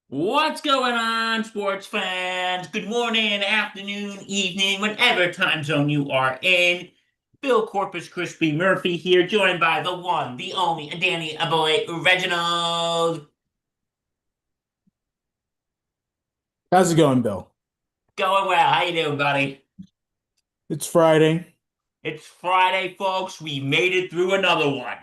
What's going on, sports fans? Good morning, afternoon, evening, whatever time zone you are in. Bill Corpus Crispy Murphy here, joined by the one, the only, Danny, a boy, Reginald. How's it going, Bill? Going well. How you doing, buddy? It's Friday. It's Friday, folks. We made it through another one.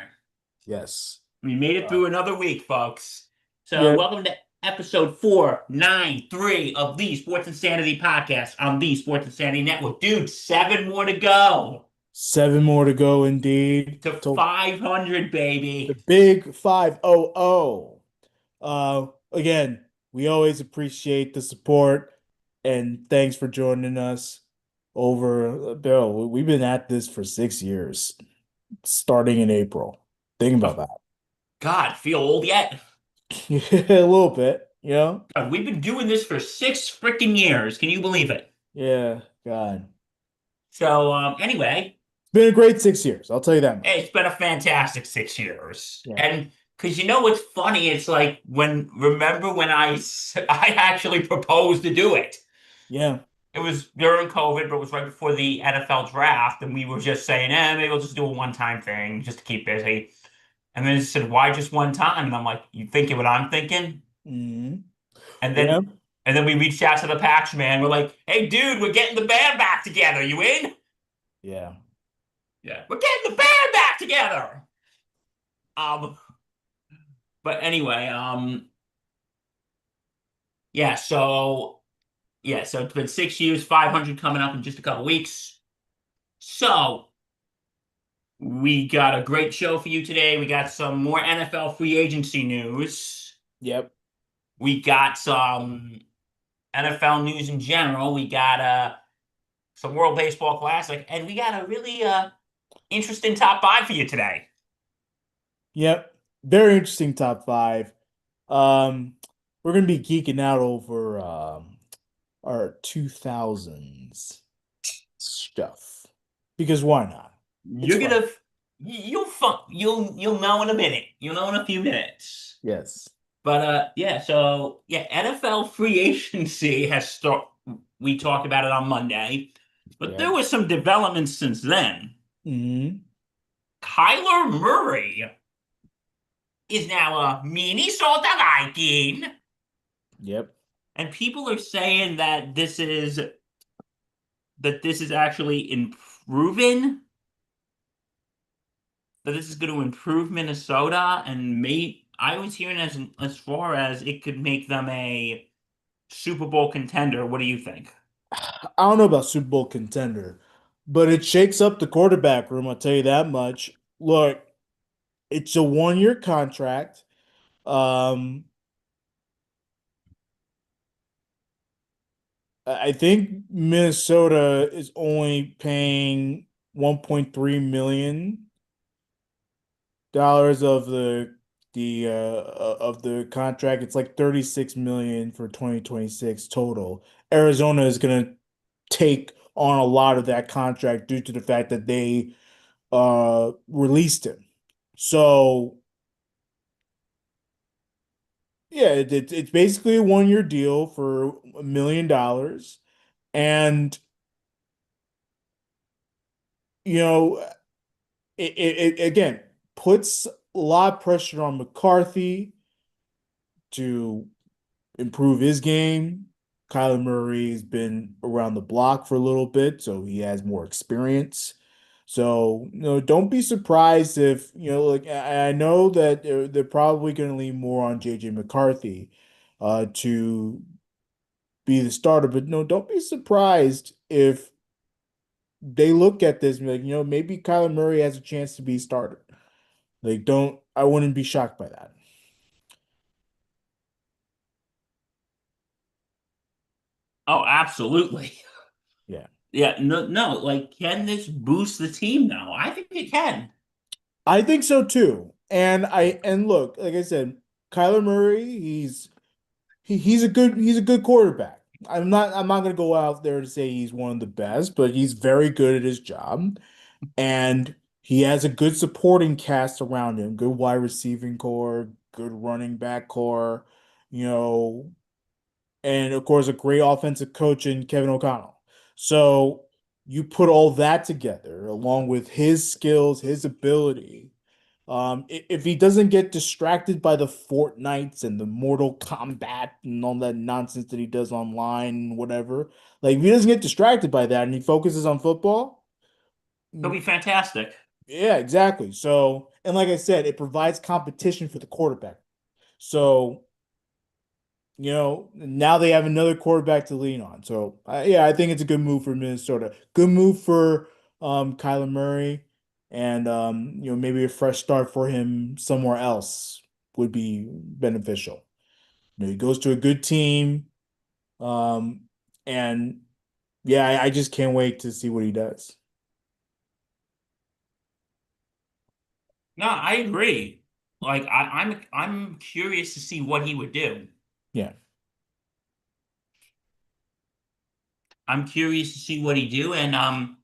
Yes. We made it Uh, through another week, folks. So, yeah. welcome to episode 493 of the Sports Insanity podcast on the Sports Insanity Network. Dude, seven more to go. Seven more to go, indeed. To To 500, the baby. big 500. Again, we always appreciate the support and thanks for joining us Bill. We've been at this for 6 years, starting in April. Think Oh, about God, feel old yet? that. A little bit, you know? God, we've been doing this for 6 freaking years. Can you believe it? Yeah, God. So, anyway, It's been a great 6 years, I'll tell you that it's much. been a fantastic 6 years. Yeah. And because you know what's funny? It's like remember when I actually proposed to do it. Yeah. It was during COVID, but it was right before the NFL draft, and we were just saying, maybe we'll just do a one-time thing just to keep busy. And then he said, why just one time? And I'm like, you thinking what I'm thinking? Mhm. And Yeah. then we reached out to the patch man. We're like, hey, dude, we're getting the band back together. You in? Yeah. Yeah, we're getting the band back together. Um, but anyway, yeah, so it's been 6 years, 500 coming up in just a couple weeks. So we got a great show for you today. We got some more NFL free agency news. Yep. We got some NFL news in general. We got some World Baseball Classic, and we got a really interesting top five for you today. Yep. Very interesting top five. Um, we're gonna be geeking out over our 2000s stuff. Because why not? It's You're Friday. gonna you'll know in a minute. You'll know in a few minutes. Yes. But yeah, so yeah, NFL free agency has start. We talked about it on Monday, but there Yep. was some developments since then. Hmm. Kyler Murray is now a Minnesota Viking, Yep. and people are saying that this is actually improving, that this is going to improve Minnesota, and may I was hearing as far as it could make them a Super Bowl contender. What do you think? I don't know about Super Bowl contender, but it shakes up the quarterback room, I'll tell you that much. Look, it's a 1 year contract. Um, I think Minnesota is only paying 1.3 million dollars of the contract. It's like 36 million for 2026 total. Arizona is going to take on a lot of that contract due to the fact that they released him. So yeah, it's basically a 1 year deal for $1 million. And you know, it again puts a lot of pressure on McCarthy to improve his game. Kyler Murray's been around the block for a little bit, so he has more experience. So, don't be surprised if, like I know that they're probably going to lean more on JJ McCarthy to be the starter, but no, don't be surprised if they look at this and be like, maybe Kyler Murray has a chance to be starter. Like, I wouldn't be shocked by that. Oh, absolutely. Yeah. Yeah, no, no. Like, can this boost the team now? I think it can. I think so too. And look, like I said, Kyler Murray, he's a good quarterback. I'm not gonna go out there to say he's one of the best, but he's very good at his job. And he has a good supporting cast around him, good wide receiving core, good running back core. you know, and of course a great offensive coach in Kevin O'Connell. So you put all that together along with his skills, his ability. If he doesn't get distracted by the Fortnites and the Mortal Kombat and all that nonsense that he does online, whatever, like if he doesn't get distracted by that and he focuses on football, He'll be fantastic. yeah, exactly. So, and like I said, it provides competition for the quarterback. So, now they have another quarterback to lean on. So, yeah, I think it's a good move for Minnesota. Good move for Kyler Murray, and maybe a fresh start for him somewhere else would be beneficial. He goes to a good team, um, and yeah, I just can't wait to see what he does. No, I agree. Like I'm curious to see what he would do. Yeah, I'm curious to see what he do, and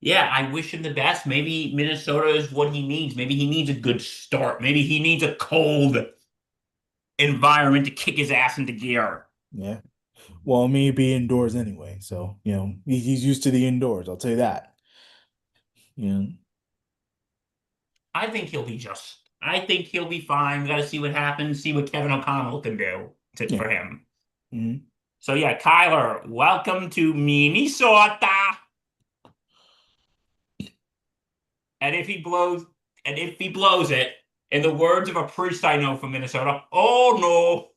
yeah, I wish him the best. Maybe Minnesota is what he needs. Maybe he needs a good start. Maybe he needs a cold environment to kick his ass into gear. yeah. Well, me be indoors anyway, so he's used to the indoors. I'll tell you that. Yeah, I think he'll be fine. We got to see what happens, see what Kevin O'Connell can do yeah. for him. Mhm. So yeah, Kyler, welcome to Minnesota. And if he blows, and if he blows it, in the words of a priest I know from Minnesota, oh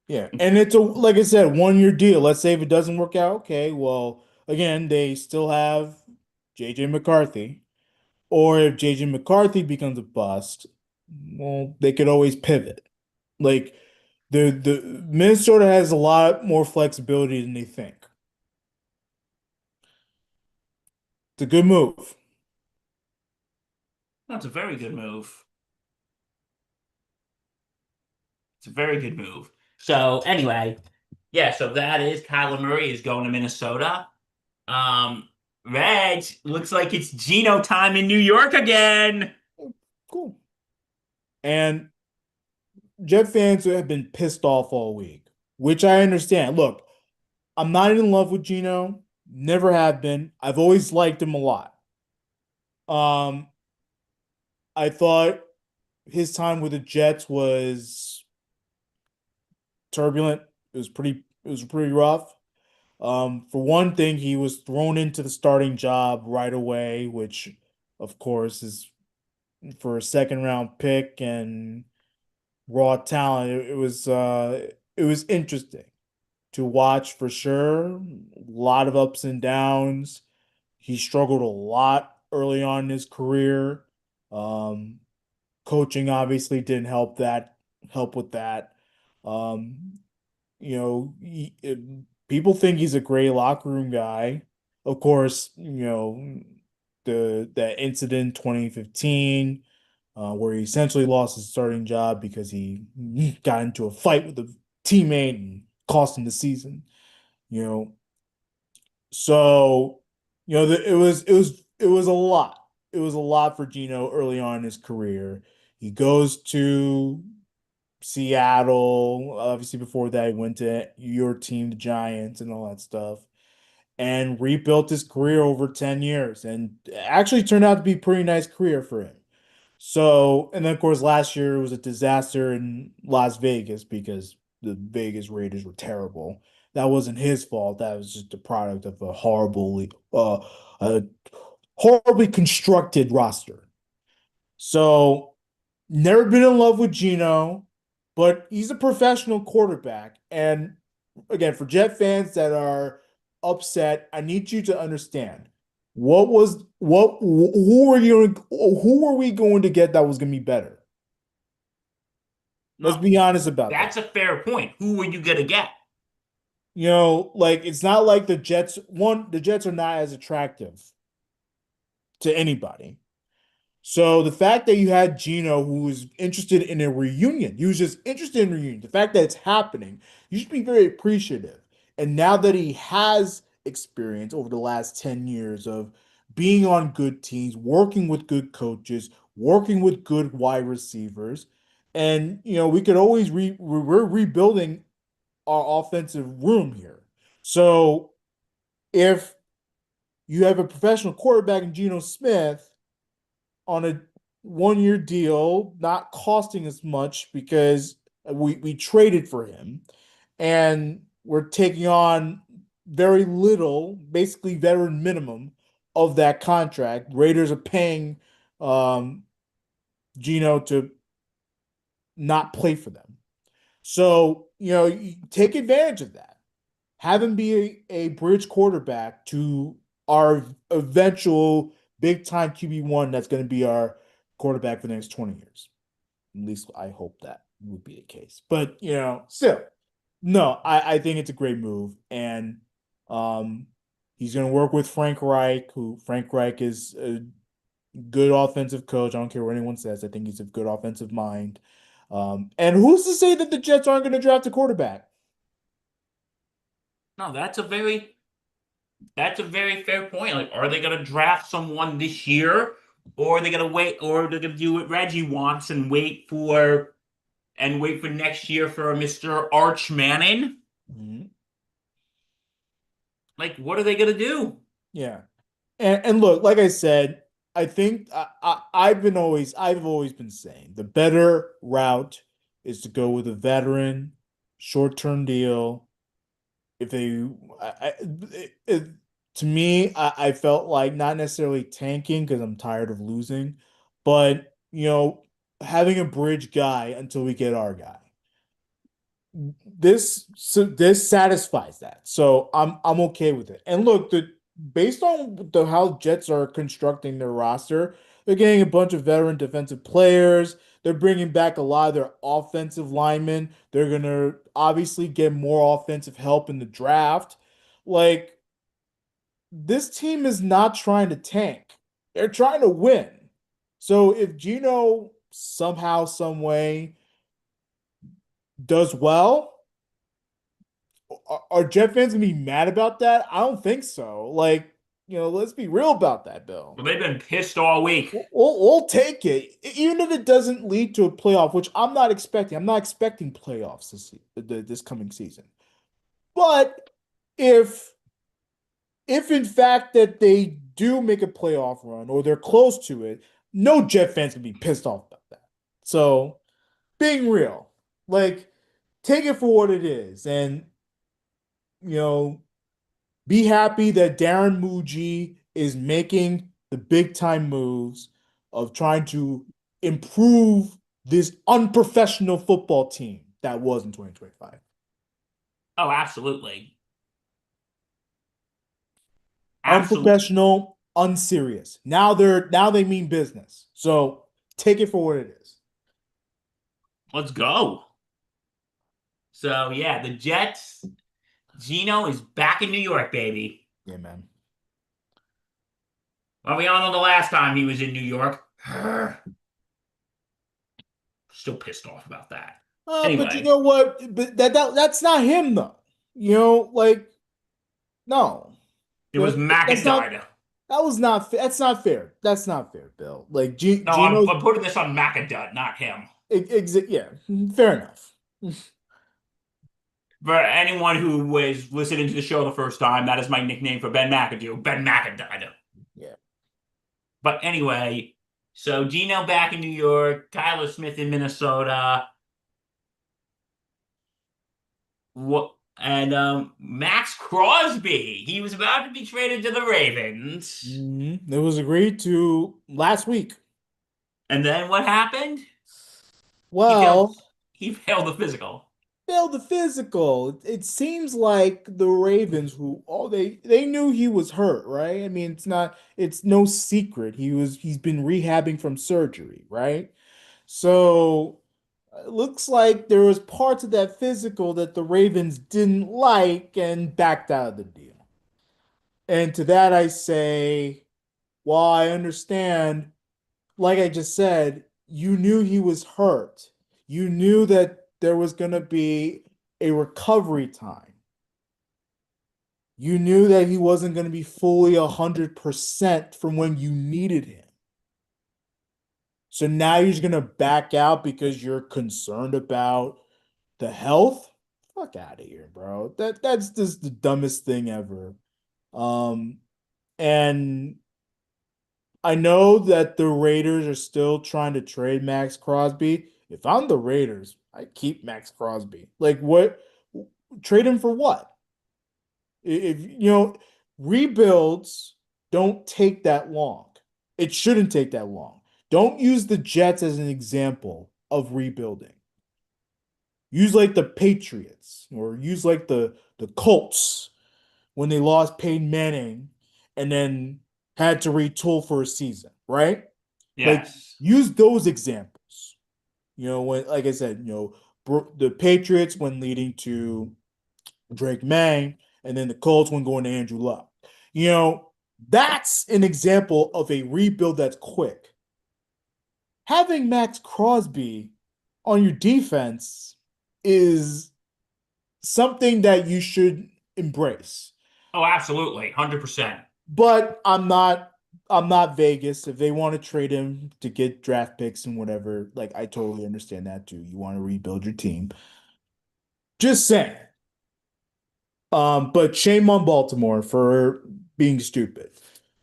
Yeah, and it's a like I said, 1 year deal. Let's say if it doesn't work out, okay, well, again, they still have JJ McCarthy. Or if JJ McCarthy becomes a bust, well, they could always pivot. Like the Minnesota has a lot more flexibility than they think. It's a good move. that's a very good move. It's a very good move. So anyway, yeah, so that is Kyler Murray is going to Minnesota. Um, Reg, looks like it's Geno time in New York again. Cool. And Jet fans have been pissed off all week, which I understand. Look, I'm not in love with Gino. Never have been. I've always liked him a lot. Um, I thought his time with the Jets was turbulent. It was pretty rough. For one thing, he was thrown into the starting job right away, which of course is for a second round pick and raw talent. It was interesting to watch for sure. A lot of ups and downs. He struggled a lot early on in his career. Um, Coaching obviously didn't help with that. Um, people think he's a great locker room guy. Of course, the that incident 2015, where he essentially lost his starting job because he got into a fight with a teammate and cost him the season. You know, so it was a lot. It was a lot for Gino early on in his career. He goes to Seattle. Obviously, before that, he went to your team, the Giants, and all that stuff, and rebuilt his career over 10 years. And actually turned out to be a pretty nice career for him. So, and then of course, last year was a disaster in Las Vegas because the Vegas Raiders were terrible. That wasn't his fault. That was just a product of a horribly constructed roster. So never been in love with Gino, but he's a professional quarterback. And again, for Jet fans that are upset, I need you to understand who are we going to get that was going to be better? Let's No, be honest about that's that. a fair point. Who are you gonna get? Like it's not like the Jets are not as attractive to anybody. So the fact that you had Gino, who was interested in a reunion, he was just interested in a reunion. The fact that it's happening, you should be very appreciative. And now that he has experience over the last 10 years of being on good teams, working with good coaches, working with good wide receivers, And we could always we're rebuilding our offensive room here. So if you have a professional quarterback in Geno Smith on a 1 year deal, not costing as much because we traded for him, and we're taking on very little, basically veteran minimum of that contract. Raiders are paying um, Geno to not play for them. So, you take advantage of that. Have him be a bridge quarterback to our eventual big time QB1 that's going to be our quarterback for the next 20 years. At least I hope that would be the case. But, still, no, I think it's a great move. And um, he's going to work with Frank Reich, who Frank Reich is a good offensive coach. I don't care what anyone says. I think he's a good offensive mind. And who's to say that the Jets aren't going to draft a quarterback? No, that's a very fair point. Like, are they going to draft someone this year, or are they going to wait, or are they going to do what Reggie wants and wait for next year for Mr. Arch Manning? Mhm. Like, what are they going to do? Yeah. And look, like I said, I think I've always been saying the better route is to go with a veteran, short-term deal. If they, it- To me, I felt like not necessarily tanking because I'm tired of losing, but having a bridge guy until we get our guy. This satisfies that. So I'm okay with it. And look, the based on how Jets are constructing their roster, they're getting a bunch of veteran defensive players. They're bringing back a lot of their offensive linemen. They're gonna obviously get more offensive help in the draft. Like, this team is not trying to tank. They're trying to win. So if Gino somehow, some way does well, are Jet fans gonna be mad about that? I don't think so. Like, let's be real about that, Bill. Well, they've been pissed all week. We'll take it, even if it doesn't lead to a playoff, which I'm not expecting. I'm not expecting playoffs this coming season. But if if in fact that they do make a playoff run or they're close to it, no Jet fans can be pissed off about that. So, being real, like, take it for what it is, and you know be happy that Darren Muji is making the big time moves of trying to improve this unprofessional football team that was in 2025. Oh, absolutely. Absolutely. Unprofessional, unserious. Now they mean business. So take it for what it is. Let's go. So, yeah, the Jets, Gino is back in New York, baby. Yeah, man. Well, we all know the last time he was in New York. Still pissed off about that. But you Anyway, know what? But that's not him though. Like, no. it was That's not McIntyre. that's not fair. That's not fair, Bill. Like No, I'm, Gino's I'm putting this on McIntyre, not him. yeah, fair enough. For anyone who was listening to the show the first time, that is my nickname for Ben McAdoo, Ben McIntyre. Yeah. But anyway, so Gino back in New York, Tyler Smith in Minnesota. What and Max Crosby. He was about to be traded to the Ravens. It was agreed to last week. And then what happened? He failed Well, he failed the physical. failed the physical. It seems like the Ravens, who they knew he was hurt, right? I mean, it's no secret. He's been rehabbing from surgery, right? So it looks like there was parts of that physical that the Ravens didn't like and backed out of the deal. And to that I say, while I understand, like I just said, you knew he was hurt. You knew that there was going to be a recovery time. You knew that he wasn't going to be fully 100% from when you needed him. So now you're just gonna back out because you're concerned about the health? Fuck out of here, bro. That's just the dumbest thing ever. Um, and I know that the Raiders are still trying to trade Max Crosby. If I'm the Raiders, I keep Max Crosby. Like what? Trade him for what? If you know, rebuilds don't take that long. It shouldn't take that long. Don't use the Jets as an example of rebuilding. Use like the Patriots or use like the Colts when they lost Peyton Manning and then had to retool for a season, right? Like Yes. use those examples. When like I said, the Patriots when leading to Drake May, and then the Colts when going to Andrew Luck. You know, that's an example of a rebuild that's quick. Having Max Crosby on your defense is something that you should embrace. Oh, absolutely. 100%. But I'm not Vegas. If they want to trade him to get draft picks and whatever, like I totally understand that too. You want to rebuild your team. Just saying. But shame on Baltimore for being stupid.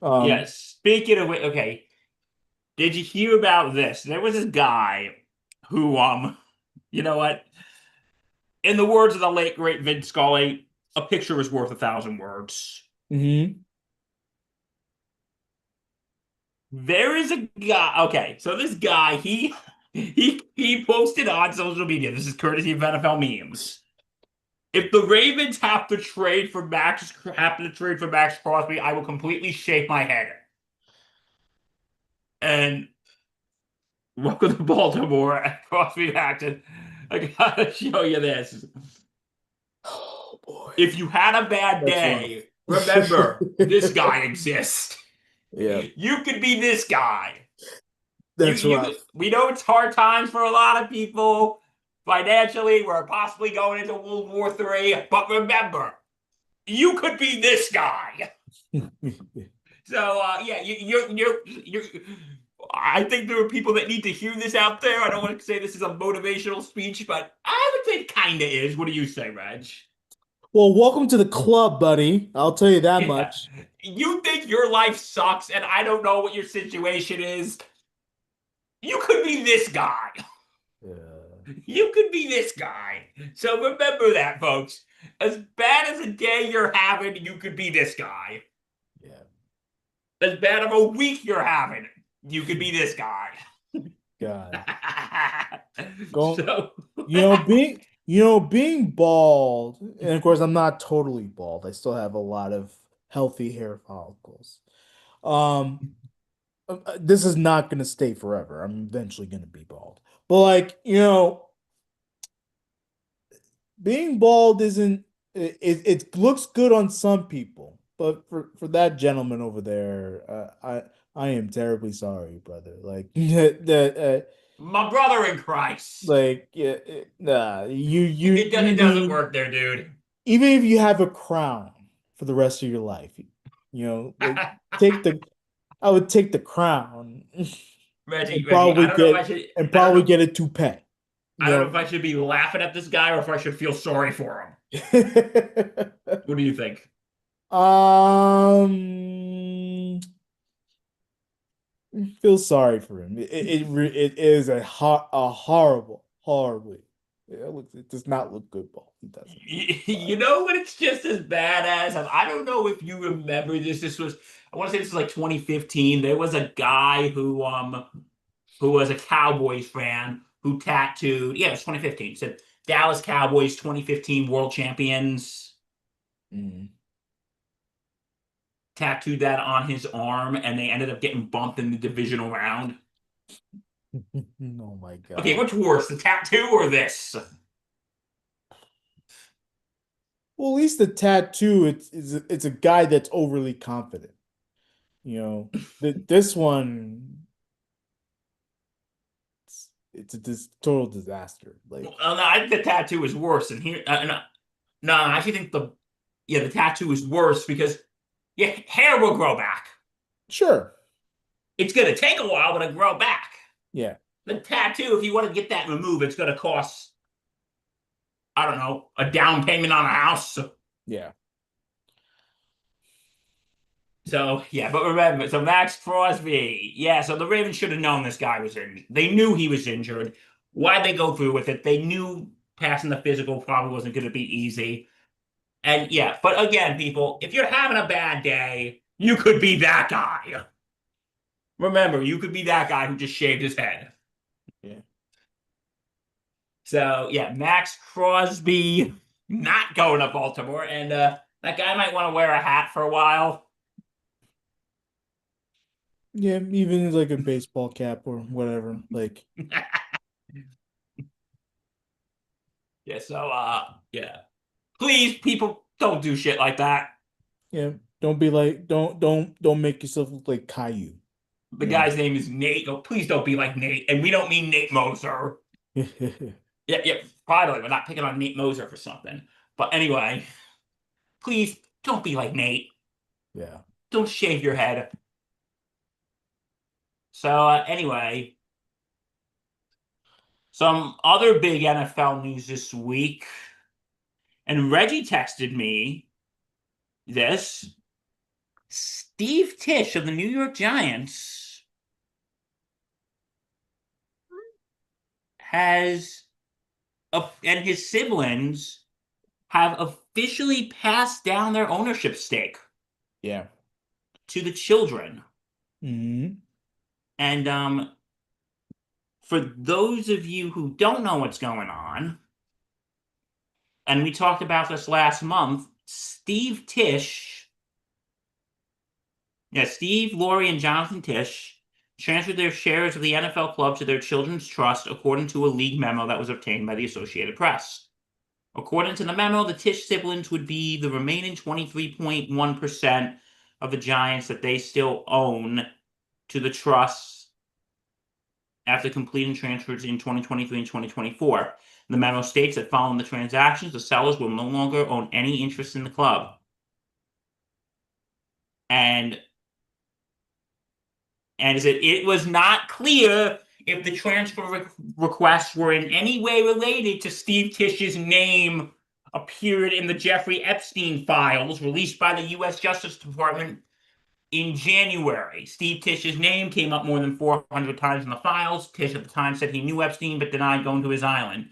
Um, Yes. Speaking of which, okay, did you hear about this? There was this guy who, you know what? In the words of the late great Vin Scully, a picture is worth 1,000 words. mhm. There is a guy. Okay, so this guy, he posted on social media. This is courtesy of NFL memes. If the Ravens have to trade for Max Crosby, I will completely shake my head. And welcome to Baltimore, Crosby acted. I gotta show you this. Oh boy, If you had a bad that's rough. day, remember this guy exists. Yeah, You could be this guy. that's rough. We know it's hard times for a lot of people financially. We're possibly going into World War III, but remember, you could be this guy. So yeah, you're. I think there are people that need to hear this out there. I don't want to say this is a motivational speech, but I would say it kind of is. What do you say, Reg? Well, welcome to the club, buddy. I'll tell you that Yeah. much. You think your life sucks, and I don't know what your situation is. You could be this guy. Yeah, You could be this guy. So remember that, folks. As bad as a day you're having, you could be this guy. yeah. As bad of a week you're having, you could be this guy. God, go. So, Being bald, and of course, I'm not totally bald. I still have a lot of healthy hair follicles. Um, this is not going to stay forever. I'm eventually going to be bald. But like, being bald isn't it looks good on some people, but for that gentleman over there, I am terribly sorry, brother. Like that my brother in Christ. like yeah, nah, you It doesn't need work there, dude. even if you have a crown for the rest of your life, like take the I would take the crown and Reggie, probably get a toupee. I You don't know if know. I should be laughing at this guy or if I should feel sorry for him. What do you think? um, feel sorry for him. It is a horrible, horribly. It does not look good, ball. He doesn't. You know what it's just as bad as? I don't know if you remember this. I want to say this was like 2015. There was a guy who was a Cowboys fan who tattooed, yeah, it was 2015. It said Dallas Cowboys 2015 World Champions, Mm. tattooed that on his arm, and they ended up getting bumped in the divisional round. Oh my Okay, God. what's worse, the tattoo or this? Well, at least the tattoo, it's a guy that's overly confident. This one, it's a total disaster. Like, Well, no, I think the tattoo is worse. And here, no, no, I actually think the tattoo is worse because hair will grow back. sure, It's gonna take a while, but it'll grow back. Yeah. The tattoo, if you want to get that removed, it's going to cost, I don't know, a down payment on a house. Yeah. So yeah, but remember, so Max Crosby, yeah. So the Ravens should have known this guy was injured. They knew he was injured. Why'd they go through with it? They knew passing the physical probably wasn't going to be easy. And yeah, but again, people, if you're having a bad day, you could be that guy. Remember, you could be that guy who just shaved his head. Yeah. So yeah, Max Crosby not going to Baltimore, and that guy might want to wear a hat for a while. Yeah, even like a baseball cap or whatever. Like, Yeah, so yeah. Please, people, don't do shit like that. yeah, don't be like, don't make yourself look like Caillou, The you know. guy's name is Nate. Oh, please don't be like Nate. And we don't mean Nate Moser. Yeah, yeah. Finally, we're not picking on Nate Moser for something. But anyway, please don't be like Nate. Yeah. Don't shave your head. So anyway, some other big NFL news this week, and Reggie texted me this. Steve Tisch of the New York Giants has and his siblings have officially passed down their ownership stake Yeah. to the children. Hmm. And for those of you who don't know what's going on, and we talked about this last month, Steve Tisch, yeah, Steve, Laurie, and Jonathan Tisch transferred their shares of the NFL club to their children's trust according to a league memo that was obtained by the Associated Press. According to the memo, the Tisch siblings would be the remaining 23.1% of the Giants that they still own to the trust after completing transfers in 2023 and 2024. The memo states that following the transactions, the sellers will no longer own any interest in the club. And it was not clear if the transfer requests were in any way related to Steve Tisch's name appeared in the Jeffrey Epstein files released by the U.S. Justice Department in January. Steve Tisch's name came up more than 400 times in the files. Tisch at the time said he knew Epstein but denied going to his island.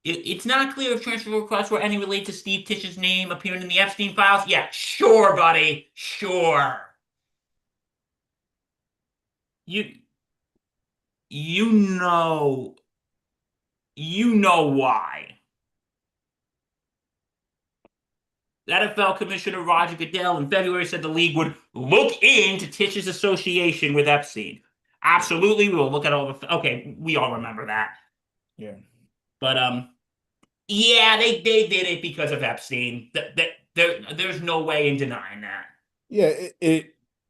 It's not clear if transfer requests were any related to Steve Tisch's name appearing in the Epstein files. Yeah, sure, buddy. Sure. You you know you know why. NFL Commissioner Roger Goodell in February said the league would look into Tisch's association with Epstein. Absolutely, we will look at all the. Okay, we all remember that. Yeah. But yeah, they did it because of Epstein. There's no way in denying that. Yeah,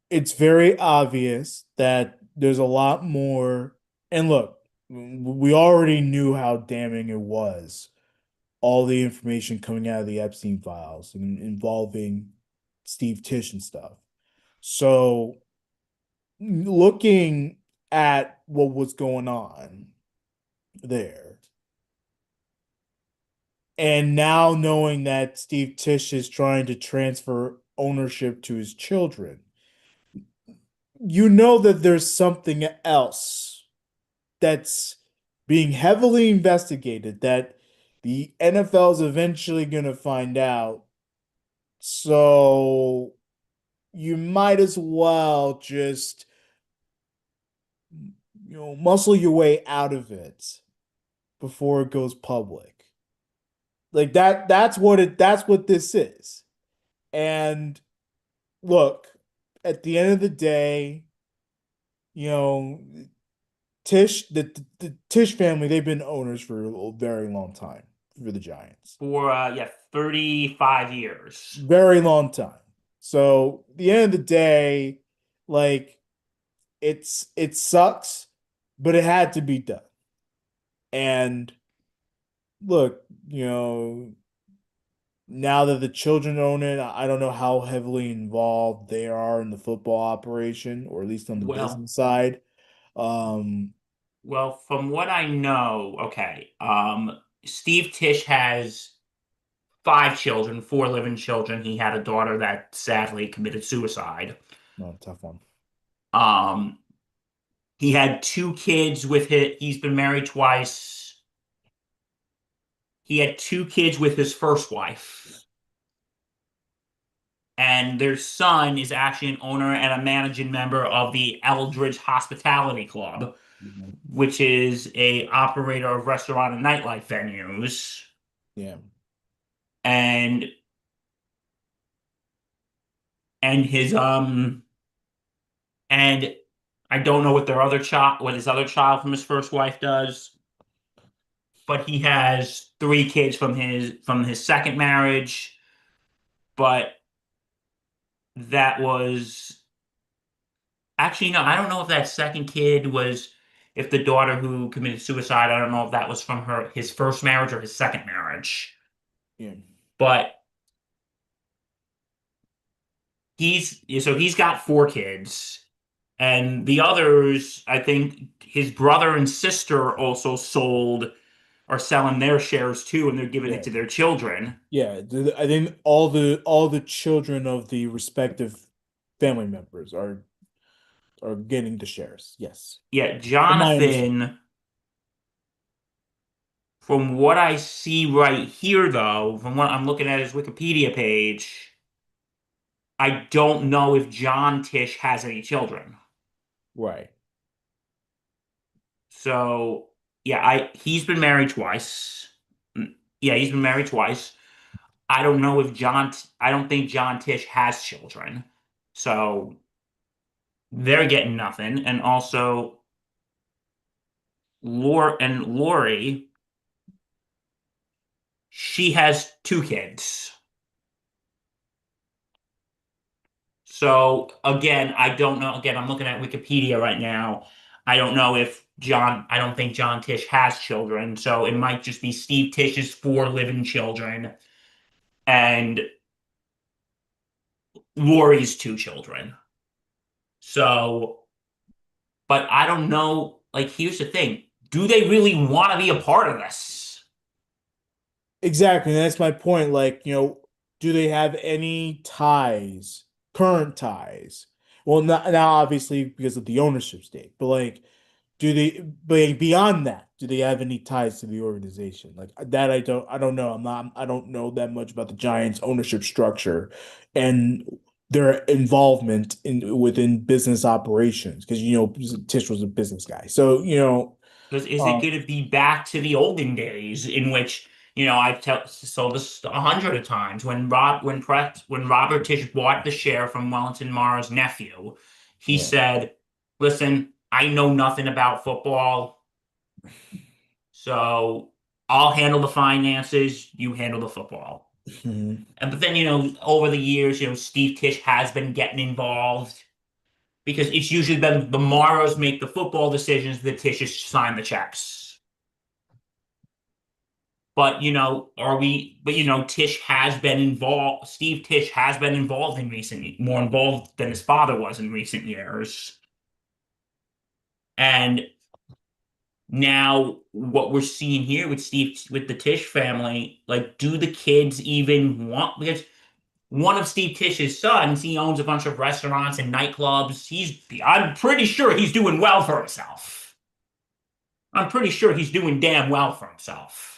it's very obvious that there's a lot more. And look, we already knew how damning it was. All the information coming out of the Epstein files and involving Steve Tisch and stuff. So, looking at what was going on there, and now knowing that Steve Tisch is trying to transfer ownership to his children, you know that there's something else that's being heavily investigated that the NFL is eventually going to find out. So you might as well just, muscle your way out of it before it goes public. Like that's what this is. And look, at the end of the day, you know, the Tish family, they've been owners for a very long time for the Giants. For yeah, 35 years. Very long time. So at the end of the day, like it sucks, but it had to be done. And look, now that the children own it, I don't know how heavily involved they are in the football operation, or at least on the Well, business side. Um, Well, from what I know, okay, Steve Tisch has five children, four living children. He had a daughter that sadly committed suicide. no, tough one. Um, he had two kids with he's been married twice. He had two kids with his first wife. And their son is actually an owner and a managing member of the Eldridge Hospitality Club, Mhm. which is a operator of restaurant and nightlife venues. Yeah. And his and I don't know what his other child from his first wife does, but he has three kids from his second marriage, but that was actually no, I don't know if that second kid was if the daughter who committed suicide, I don't know if that was from his first marriage or his second marriage. Yeah. But he's got four kids. And the others, I think his brother and sister also are selling their shares too, and they're giving it Yeah. to their children. Yeah. I think all the children of the respective family members are getting the shares. Yes. Yeah, From my understanding. Jonathan, from what I see right here, though, from what I'm looking at his Wikipedia page, I don't know if John Tish has any children. Right. So, yeah, I he's been married twice. Yeah, he's been married twice. I don't know if I don't think John Tish has children. So they're getting nothing. And also Lori, she has two kids. So again, I don't know. Again, I'm looking at Wikipedia right now. I don't think John Tish has children. So it might just be Steve Tish's four living children and Lori's two children. So, but I don't know. Like, here's the thing. Do they really want to be a part of this? Exactly. And that's my point. Like, do they have any ties, current ties? Well, not now obviously because of the ownership stake, but like, but beyond that, do they have any ties to the organization? Like that, I don't know. I don't know that much about the Giants ownership structure and their involvement within business operations. Because, Tish was a business guy. So, Because is it uh, going to be back to the olden days in which, I've told this 100 of times when Robert Tisch bought the share from Wellington Mara's nephew, he yeah. said, "Listen, I know nothing about football, so I'll handle the finances, you handle the football." Mhm. And but then, over the years, Steve Tisch has been getting involved because it's usually been the Maras make the football decisions, the Tisches sign the checks. But Tisch has been involved. Steve Tisch has been involved more involved than his father was in recent years. And now what we're seeing here with the Tisch family, like, do the kids even want? Because one of Steve Tisch's sons, he owns a bunch of restaurants and nightclubs. I'm pretty sure he's doing well for himself. I'm pretty sure he's doing damn well for himself.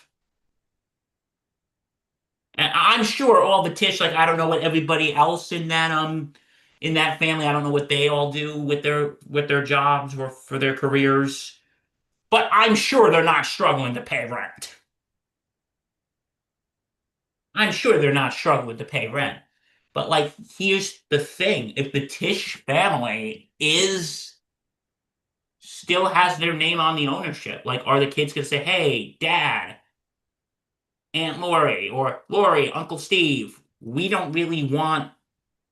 And I'm sure all the Tish, like, I don't know what everybody else in that family, I don't know what they all do with their jobs or for their careers, but I'm sure they're not struggling to pay rent. I'm sure they're not struggling to pay rent. But like, here's the thing: if the Tish family is still has their name on the ownership, like, are the kids gonna say, "Hey, Dad, Aunt Lori, or Lori, Uncle Steve, we don't really want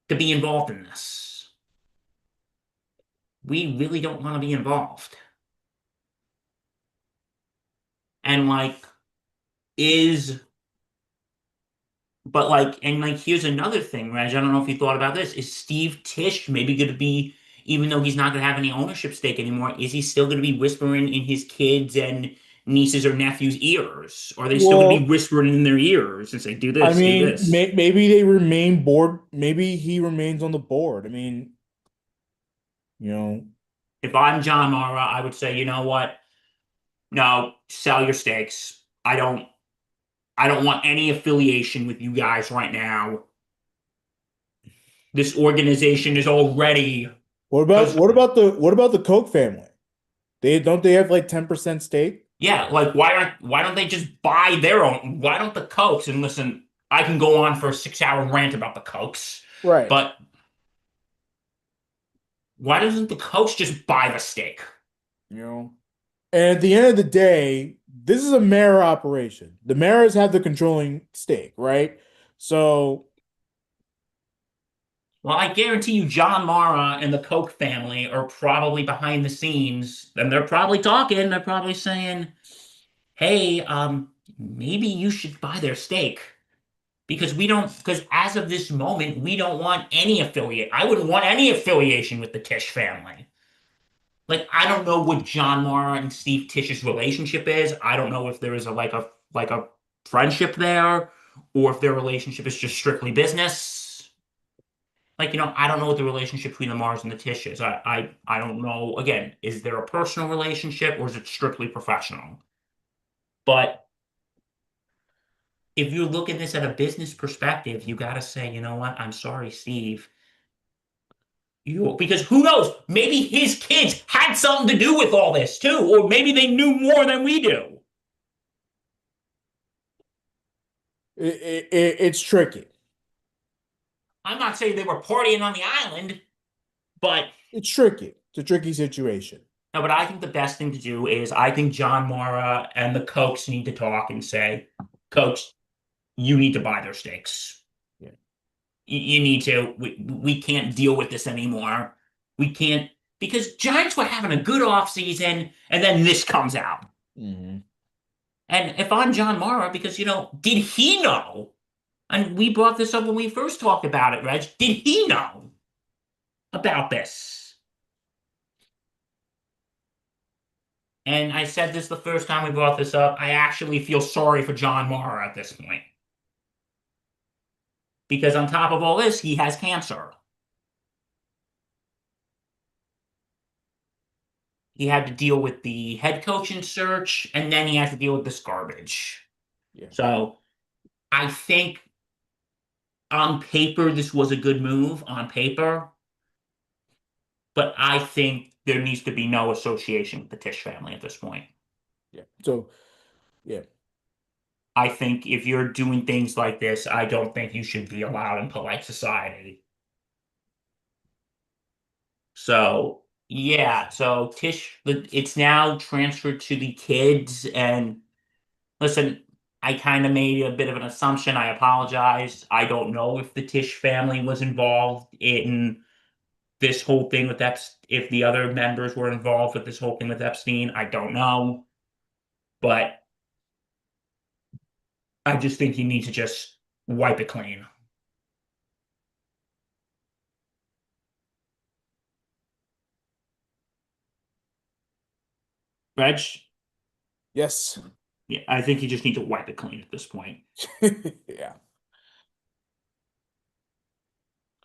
to be involved in this. We really don't want to be involved." And like, is but like, and like, here's another thing, Raj. I don't know if you thought about this. Is Steve Tisch maybe going to be even though he's not going to have any ownership stake anymore, is he still going to be whispering in his kids and nieces or nephews' ears? Or are they still going to be Well, whispering in their ears and say, do I this, do mean, this? maybe they remain board. Maybe he remains on the board. I mean, you know, If I'm John Mara, I would say, you know what? No, sell your stakes. I don't want any affiliation with you guys right now. This organization is already because what about the Koch family? They have like 10% stake? yeah, like why don't they just buy their own? Why don't the Cokes and listen, I can go on for a 6 hour rant about the Cokes, Right. but why doesn't the Cokes just buy the stake? You know. And at the end of the day, this is a mayor operation. The mayors have the controlling stake, right? So, Well, I guarantee you John Mara and the Koch family are probably behind the scenes, and they're probably talking, they're probably saying, "Hey, maybe you should buy their stake." Because as of this moment, we don't want any affiliate. I wouldn't want any affiliation with the Tisch family. Like, I don't know what John Mara and Steve Tisch's relationship is. I don't know if there is a friendship there, or if their relationship is just strictly business. Like, I don't know what the relationship between the Mars and the Tisch is. I don't know. Again, is there a personal relationship or is it strictly professional? But if you look at this at a business perspective, you got to say, you know what? I'm sorry, Steve. Because who knows? Maybe his kids had something to do with all this too, or maybe they knew more than we do. it's tricky. I'm not saying they were partying on the island, but It's tricky. It's a tricky situation. no, but I think the best thing to do is I think John Mara and the Cokes need to talk and say, Cokes, you need to buy their stakes. Yeah. You need to. We can't deal with this anymore. We can't because Giants were having a good offseason and then this comes out. Hmm. And if I'm John Mara, because did he know? And we brought this up when we first talked about it, Reg. Did he know about this? And I said this the first time we brought this up. I actually feel sorry for John Mara at this point. Because on top of all this, he has cancer. He had to deal with the head coaching search, and then he has to deal with this garbage. Yeah. So I think on paper, this was a good move on paper, but I think there needs to be no association with the Tisch family at this point. Yeah. So, yeah. I think if you're doing things like this, I don't think you should be allowed in polite society. So, yeah, so it's now transferred to the kids. And listen, I kind of made a bit of an assumption. I apologize. I don't know if the Tisch family was involved in this whole thing with Epstein, if the other members were involved with this whole thing with Epstein. I don't know. But I just think you need to just wipe it clean. Reg, Yes. yeah, I think you just need to wipe it clean at this point. Yeah.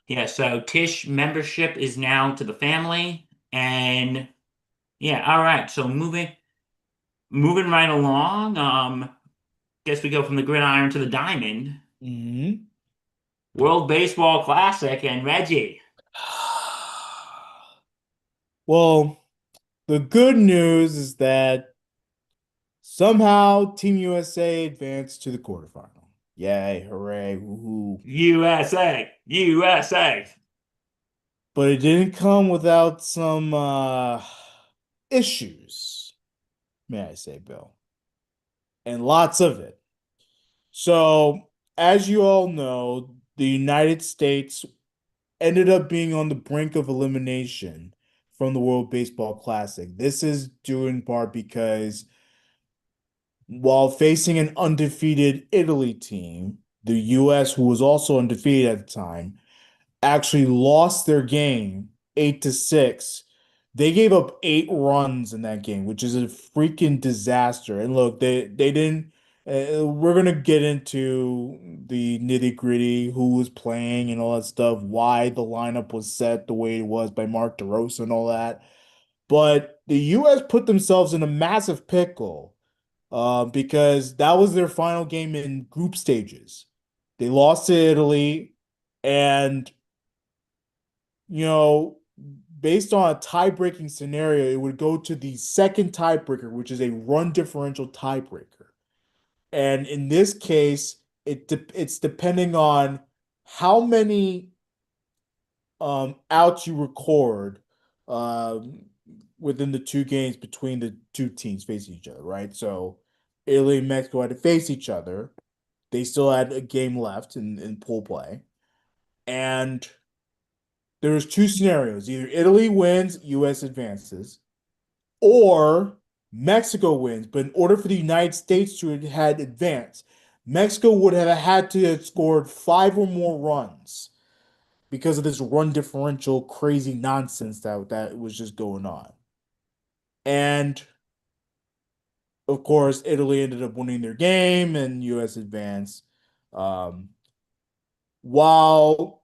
Yeah, so Tish membership is now to the family. And yeah, all right. So moving right along. Guess we go from the gridiron to the diamond. Hmm. World Baseball Classic and Reggie. Well, the good news is that somehow Team USA advanced to the quarterfinal. Yay, hooray, woohoo. USA, USA. But it didn't come without some issues, may I say, Bill, and lots of it. So, as you all know, the United States ended up being on the brink of elimination from the World Baseball Classic. This is due in part because while facing an undefeated Italy team, the US, who was also undefeated at the time, actually lost their game 8-6. They gave up 8 runs in that game, which is a freaking disaster. And look, they didn't. We're gonna get into the nitty-gritty, who was playing and all that stuff, why the lineup was set the way it was by Mark DeRosa and all that. But the U.S. put themselves in a massive pickle because that was their final game in group stages. They lost to Italy, and you know, based on a tie-breaking scenario, it would go to the second tiebreaker, which is a run differential tiebreaker. And in this case, it's depending on how many outs you record um, within the two games between the two teams facing each other, right? So Italy and Mexico had to face each other. They still had a game left in pool play. And there's two scenarios. Either Italy wins, US advances, or Mexico wins. But in order for the United States to have had advanced, Mexico would have had to have scored 5 or more runs because of this run differential crazy nonsense that was just going on. And of course, Italy ended up winning their game and US advanced. Um, while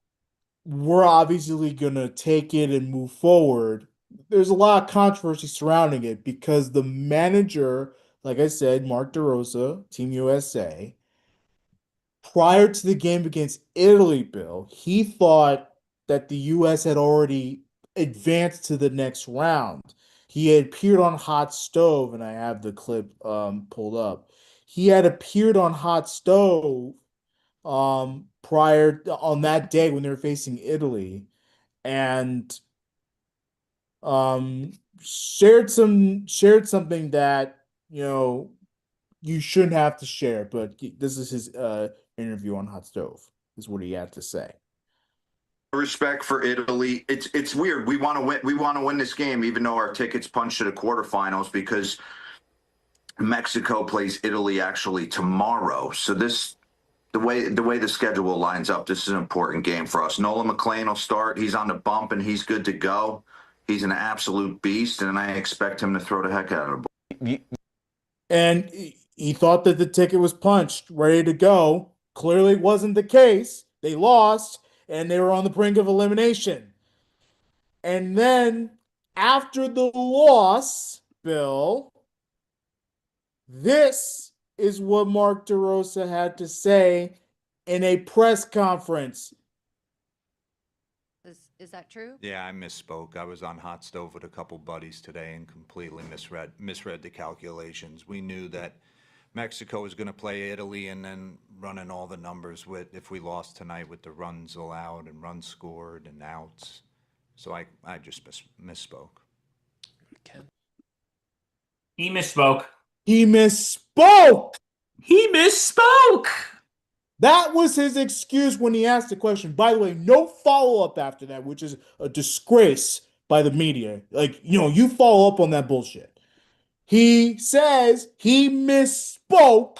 we're obviously going to take it and move forward, there's a lot of controversy surrounding it because the manager, like I said, Mark DeRosa, Team USA, prior to the game against Italy, Bill, he thought that the US had already advanced to the next round. He had appeared on Hot Stove, and I have the clip pulled up. He had appeared on Hot Stove prior on that day when they were facing Italy and um shared something that you shouldn't have to share, but this is his interview on Hot Stove. Is what he had to say. Respect for Italy. It's weird. We want to win. We want to win this game, even though our tickets punched to the quarterfinals because Mexico plays Italy actually tomorrow. So the way the schedule lines up, this is an important game for us. Nolan McLean will start. He's on the bump and he's good to go. He's an absolute beast, and I expect him to throw the heck out of the ball. And he thought that the ticket was punched, ready to go. Clearly wasn't the case. They lost, and they were on the brink of elimination. And then after the loss, Bill, this is what Mark DeRosa had to say in a press conference. Is that true? Yeah, I misspoke. I was on Hot Stove with a couple buddies today and completely misread the calculations. We knew that Mexico was going to play Italy and then running all the numbers with if we lost tonight with the runs allowed and runs scored and outs. So I just misspoke. He misspoke. He misspoke. He misspoke. That was his excuse when he asked the question. By the way, no follow-up after that, which is a disgrace by the media. Like, you follow up on that bullshit. He says he misspoke.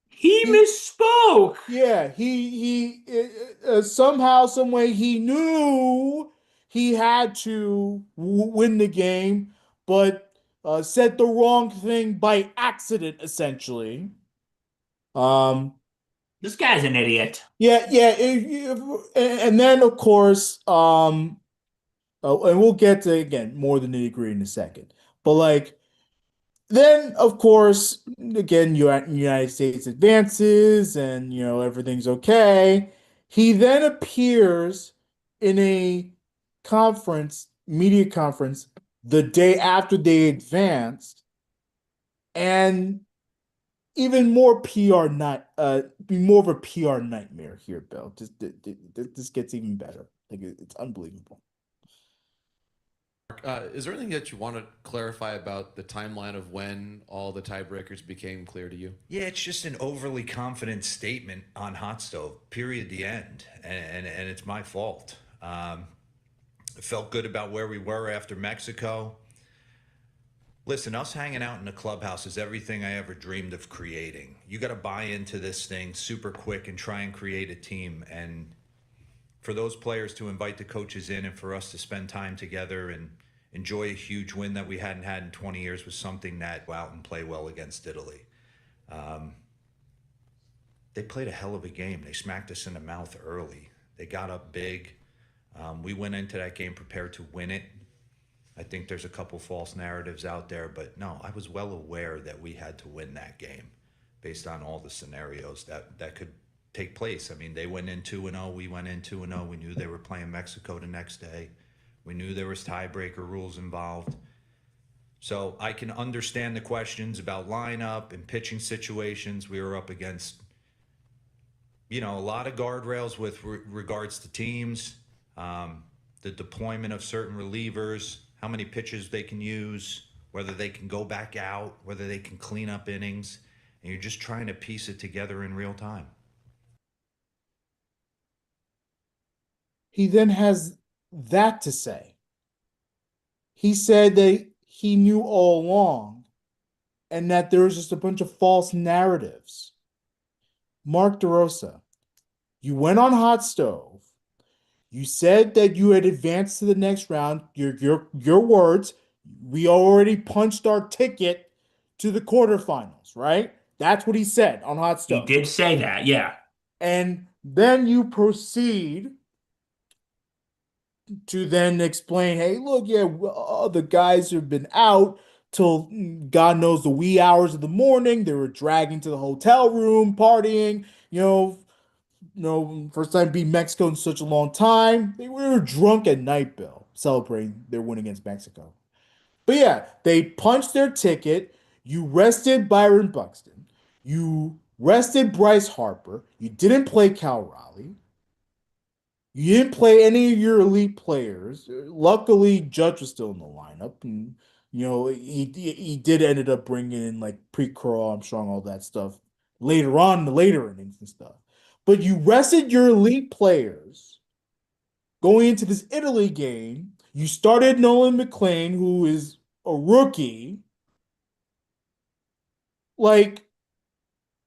He misspoke. Yeah, he somehow, some way, he knew he had to win the game, but said the wrong thing by accident, essentially. This guy's an idiot. Yeah, yeah, and then of course, and we'll get to again more than nitty-gritty in a second, but like. Then, of course, again, United States advances and, everything's okay. He then appears in a media conference, the day after they advanced, and even more be more of a PR nightmare here, Bill. This gets even better. Like, it's unbelievable. Is there anything that you want to clarify about the timeline of when all the tiebreakers became clear to you? Yeah, it's just an overly confident statement on Hot Stove, period, the end. And it's my fault. I felt good about where we were after Mexico. Listen, us hanging out in the clubhouse is everything I ever dreamed of creating. You got to buy into this thing super quick and try and create a team. And for those players to invite the coaches in and for us to spend time together and enjoy a huge win that we hadn't had in 20 years was something that go out and play well against Italy. They played a hell of a game. They smacked us in the mouth early. They got up big. We went into that game prepared to win it. I think there's a couple false narratives out there, but no, I was well aware that we had to win that game based on all the scenarios that could take place. I mean, they went in 2-0, we went in 2-0. We knew they were playing Mexico the next day. We knew there was tiebreaker rules involved. So I can understand the questions about lineup and pitching situations. We were up against, a lot of guardrails with regards to teams, the deployment of certain relievers, how many pitches they can use, whether they can go back out, whether they can clean up innings, and you're just trying to piece it together in real time. He then has that to say. He said that he knew all along and that there was just a bunch of false narratives. Mark DeRosa, you went on Hot Stove. You said that you had advanced to the next round. Your words, we already punched our ticket to the quarterfinals, right? That's what he said on Hot He Stove. did say that, yeah. And then you proceed to then explain, hey, look, yeah, the guys have been out till God knows the wee hours of the morning. They were dragging to the hotel room, partying, first time beat Mexico in such a long time. We were drunk at night, Bill, celebrating their win against Mexico. But yeah, they punched their ticket. You rested Byron Buxton. You rested Bryce Harper. You didn't play Cal Raleigh. You didn't play any of your elite players. Luckily, Judge was still in the lineup, and he did ended up bringing in like Pre-Crawl, Armstrong, all that stuff later on in the later innings and stuff. But you rested your elite players going into this Italy game. You started Nolan McLean, who is a rookie, like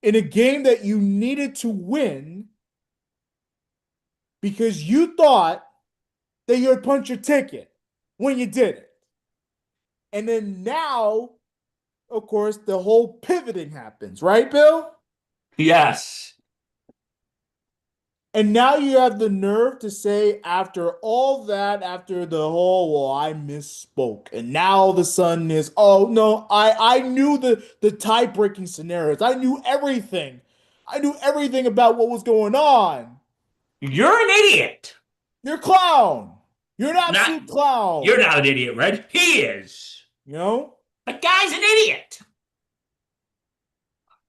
in a game that you needed to win because you thought that you would punch your ticket when you didn't. And then now, of course, the whole pivoting happens, right, Bill? Yes. And now you have the nerve to say, after all that, after the whole, well, I misspoke. And now all of a sudden is, oh, no, I knew the tie-breaking scenarios. I knew everything. I knew everything about what was going on. You're an idiot. You're a clown. You're an absolute clown. You're not an idiot, Red. He is. The guy's an idiot.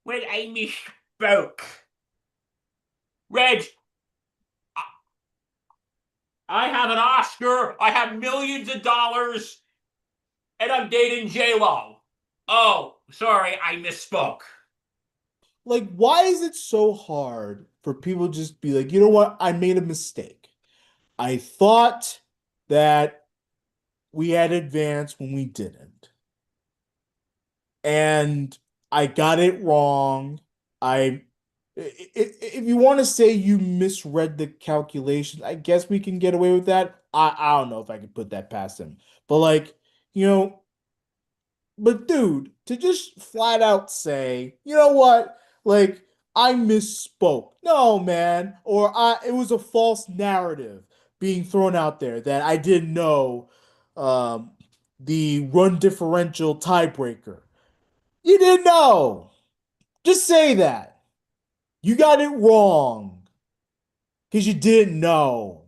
When I misspoke. Reg, I have an Oscar, I have millions of dollars, and I'm dating J-Lo. Oh, sorry, I misspoke. Like, why is it so hard for people to just be like, you know what? I made a mistake. I thought that we had advanced when we didn't. And I got it wrong. If you want to say you misread the calculation, I guess we can get away with that. I don't know if I can put that past him. But but dude, to just flat out say, you know what? Like, I misspoke. No, man. Or it was a false narrative being thrown out there that I didn't know the run differential tiebreaker. You didn't know. Just say that. You got it wrong because you didn't know,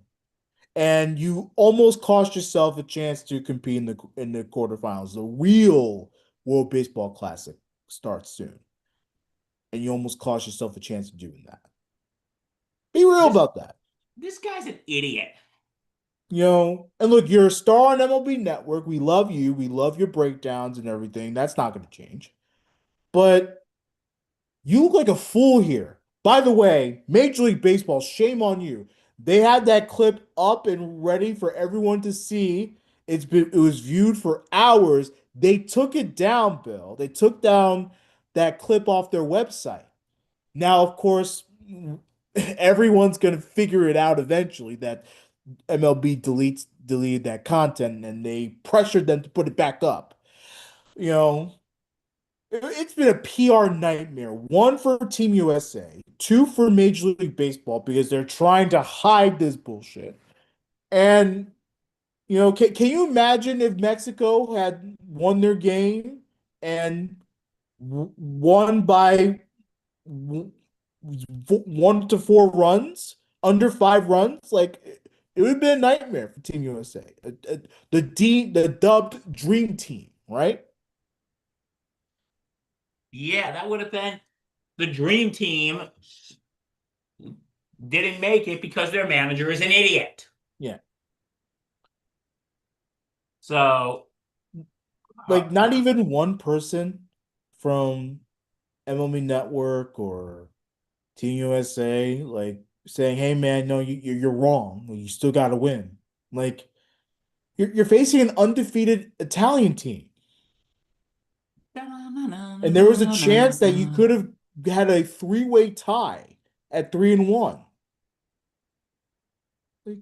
and you almost cost yourself a chance to compete in the quarterfinals. The real World Baseball Classic starts soon, and you almost cost yourself a chance of doing that. Be real about that. This guy's an idiot. And look, you're a star on MLB Network. We love you. We love your breakdowns and everything. That's not going to change. But you look like a fool here. By the way, Major League Baseball, shame on you. They had that clip up and ready for everyone to see. It was viewed for hours. They took it down, Bill. They took down that clip off their website. Now, of course, everyone's gonna figure it out eventually that MLB deleted that content and they pressured them to put it back up. You know, it's been a PR nightmare. One for Team USA, two for Major League Baseball because they're trying to hide this bullshit. And can you imagine if Mexico had won their game and won by 1 to 4 runs, under 5 runs? Like it would have been a nightmare for Team USA, the dubbed Dream Team, right? Yeah, that would have been the dream team. Didn't make it because their manager is an idiot. Yeah, So, like not even one person from MLB Network or Team USA like saying, "Hey man, no, you're wrong. You still got to win." Like you're facing an undefeated Italian team. And there was a chance that you could have had a three-way tie at 3-1. Like,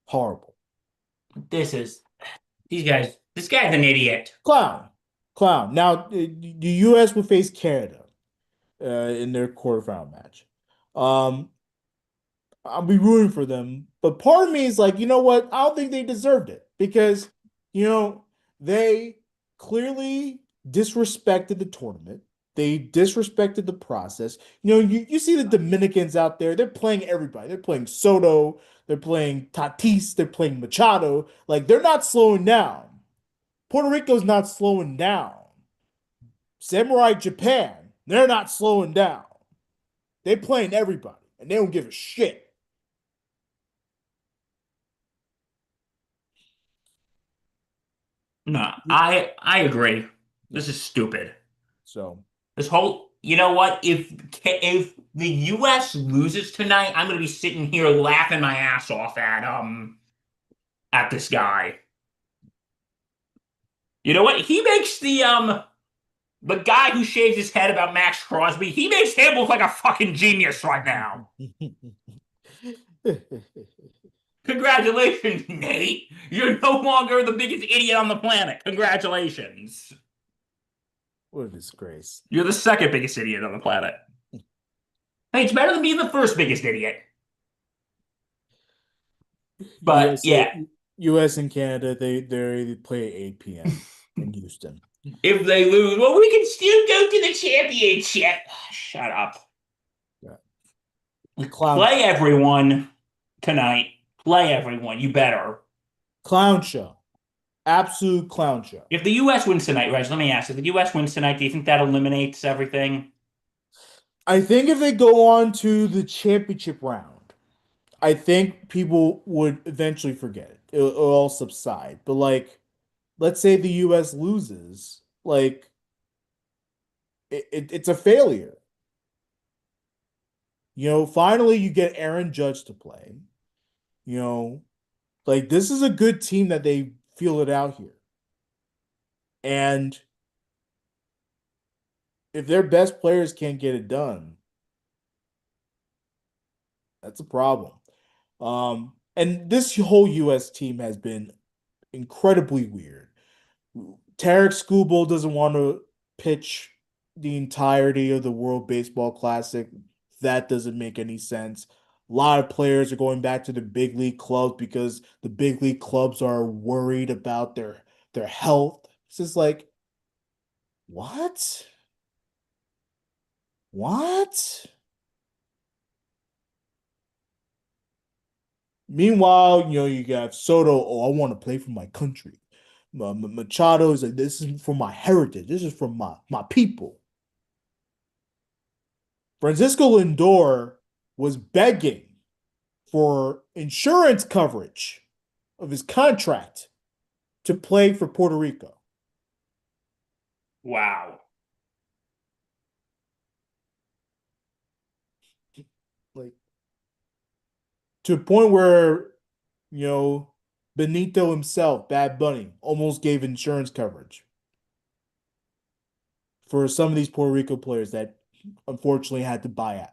horrible. These guys, this guy's an idiot. Clown. Clown. Now, the U.S. will face Canada in their quarterfinal match. Um, I'll be rooting for them. But part of me is like, you know what? I don't think they deserved it because, they clearly disrespected the tournament. They disrespected the process. You see the Dominicans out there, they're playing everybody. They're playing Soto, they're playing Tatis, they're playing Machado. Like, they're not slowing down. Puerto Rico's not slowing down. Samurai Japan, they're not slowing down. They're playing everybody, and they don't give a shit. No, I agree. This is stupid. So, This whole, you know what? If the U.S. loses tonight, I'm gonna be sitting here laughing my ass off at this guy. You know what? He makes the guy who shaves his head about Max Crosby. He makes him look like a fucking genius right now. Congratulations, Nate. You're no longer the biggest idiot on the planet. Congratulations. what a disgrace. You're the second biggest idiot on the planet. Hey, it's better than being the first biggest idiot. But USA, yeah, US and Canada, they play at 8 p.m. in Houston. if they lose, well, we can still go to the championship. Shut up. Yeah. Clown, Play everyone tonight. Play everyone. You better. clown show. Absolute clown show. If the U.S. wins tonight, Reg, let me ask. If the U.S. wins tonight, do you think that eliminates everything? I think if they go on to the championship round, I think people would eventually forget it. It'll all subside. But like, let's say the US loses, like it's a failure. Finally you get Aaron Judge to play. You know, like this is a good team that they feel it out here. And if their best players can't get it done, that's a problem. And this whole US team has been incredibly weird. Tarek Skubal doesn't want to pitch the entirety of the World Baseball Classic. That doesn't make any sense. A lot of players are going back to the big league clubs because the big league clubs are worried about their health. It's just like, what? What? Meanwhile, you got Soto. Oh, I want to play for my country. Machado is like, this is for my heritage. This is from my people. Francisco Lindor was begging for insurance coverage of his contract to play for Puerto Rico. Wow. Like, to a point where, Benito himself, Bad Bunny, almost gave insurance coverage for some of these Puerto Rico players that unfortunately had to bow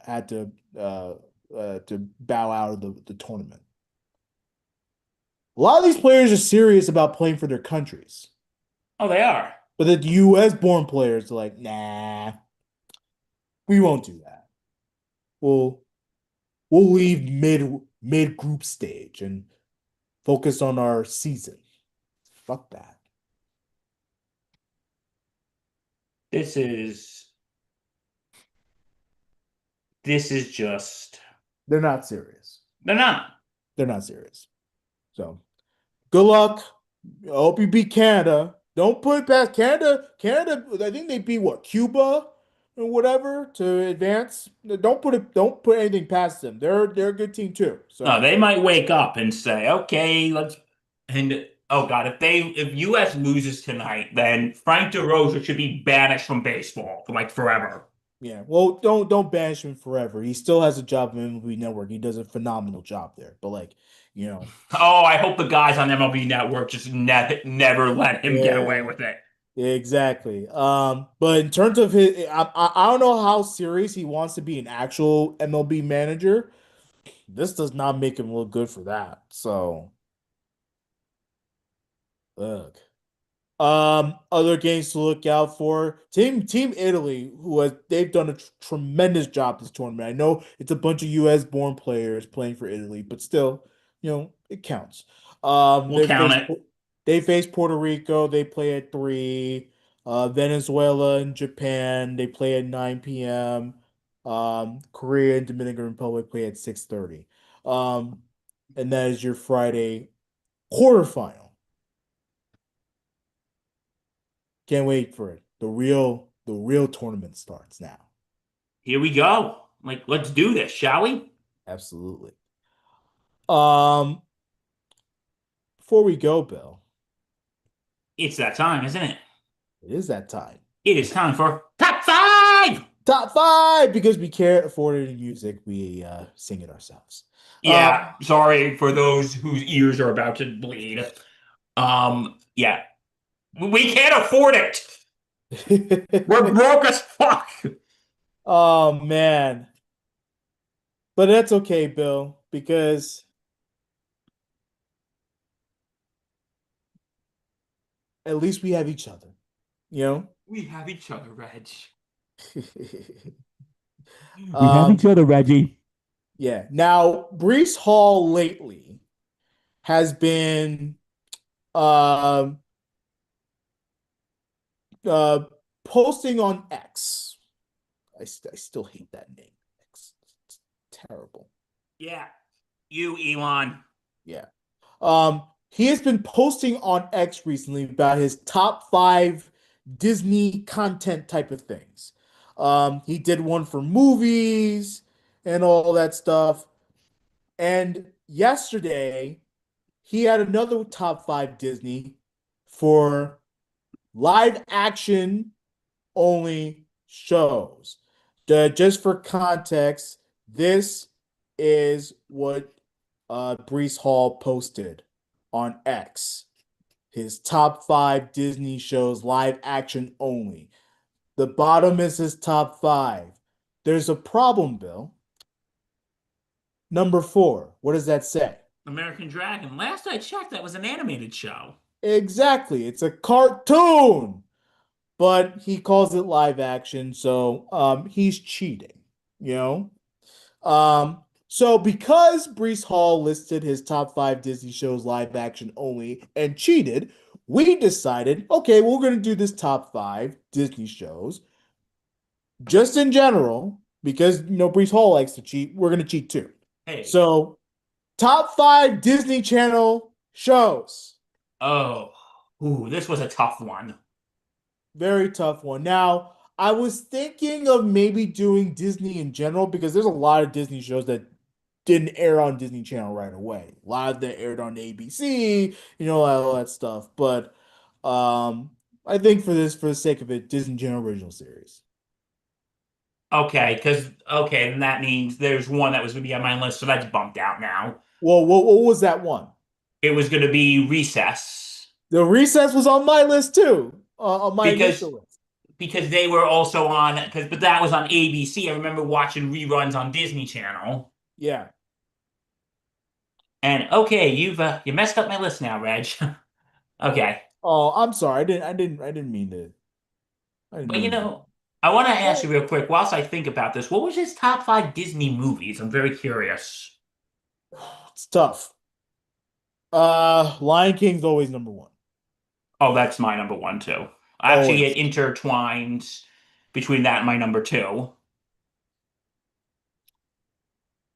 out of the tournament. A lot of these players are serious about playing for their countries, Oh, they are. but the U.S. born players are like, nah, we won't do that. We'll we'll leave mid group stage and focus on our season. Fuck that. This is this is just They're not serious. they're not. They're not serious. So good luck. I hope you beat Canada. Don't put it past Canada. Canada, I think they beat what, Cuba or whatever to advance. Don't put anything past them. They're a good team too. No, So they might wake up and say, okay, let's and oh God, if US loses tonight, then Frank DeRosa should be banished from baseball for like forever. yeah, well, don't banish him forever. He still has a job in MLB Network. He does a phenomenal job there. But like, you know, Oh, I hope the guys on MLB Network just never let him get away yeah, with it. exactly. But in terms of I don't know how serious he wants to be an actual MLB manager. This does not make him look good for that. So, ugh. Other games to look out for. Team Italy, they've done a tremendous job this tournament. I know it's a bunch of US born players playing for Italy, but still, it counts. Um, We'll they count face it. they face Puerto Rico, they play at 3. Venezuela and Japan, they play at 9 p.m. Korea and Dominican Republic play at 6:30. Um, and that is your Friday quarterfinal. Can't wait for it. The real tournament starts now. Here we go. Like, let's do this, shall we? Absolutely. Um, before we go, Bill, It's that time, isn't it? it is that time. It is time for top five. Top 5 because we can't afford any music. We sing it ourselves. Yeah, sorry for those whose ears are about to bleed. Yeah, we can't afford it. We're broke as fuck. Oh man. But that's okay, Bill, because at least we have each other, you know? We have each other, Reg. We have Um, each other, Reggie. yeah. Now, Brees Hall lately has been um uh posting on X. I still hate that name. X. It's terrible. Yeah, you, Elon. Yeah. He has been posting on X recently about his top 5 Disney content type of things. He did one for movies and all that stuff. And yesterday, he had another top 5 Disney for live action only shows. Just for context, this is what Brees Hall posted on X. His top 5 Disney shows, live action only. The bottom is his top 5. There's a problem, Bill. Number 4. What does that say? American Dragon. Last I checked, that was an animated show. Exactly. It's a cartoon. But he calls it live action, so he's cheating, you know? So because Brees Hall listed his top 5 Disney shows live action only and cheated, we decided, okay, we're going to do this top 5 Disney shows just in general because Brees Hall likes to cheat. We're going to cheat too. Hey. So, top 5 Disney Channel shows. Oh, ooh, this was a tough one. Very tough one. Now, I was thinking of maybe doing Disney in general because there's a lot of Disney shows that didn't air on Disney Channel right away. A lot of them aired on ABC, all that stuff. But I think for the sake of it, Disney Channel original series. Okay, then that means there's one that was going to be on my list, so that's bumped out now. Well, what was that one? It was going to be Recess. The Recess was on my list too. On my initial list. because they were also on, but that was on ABC. I remember watching reruns on Disney Channel. Yeah. And okay, you messed up my list now, Reg. Okay. Oh, I'm sorry. I didn't mean to. I didn't But mean to. I want to ask you real quick, whilst I think about this, what was his top five Disney movies? I'm very curious. It's tough. Lion King's always number one. Oh, that's my number one too. Actually, it Always. intertwines between that and my number two.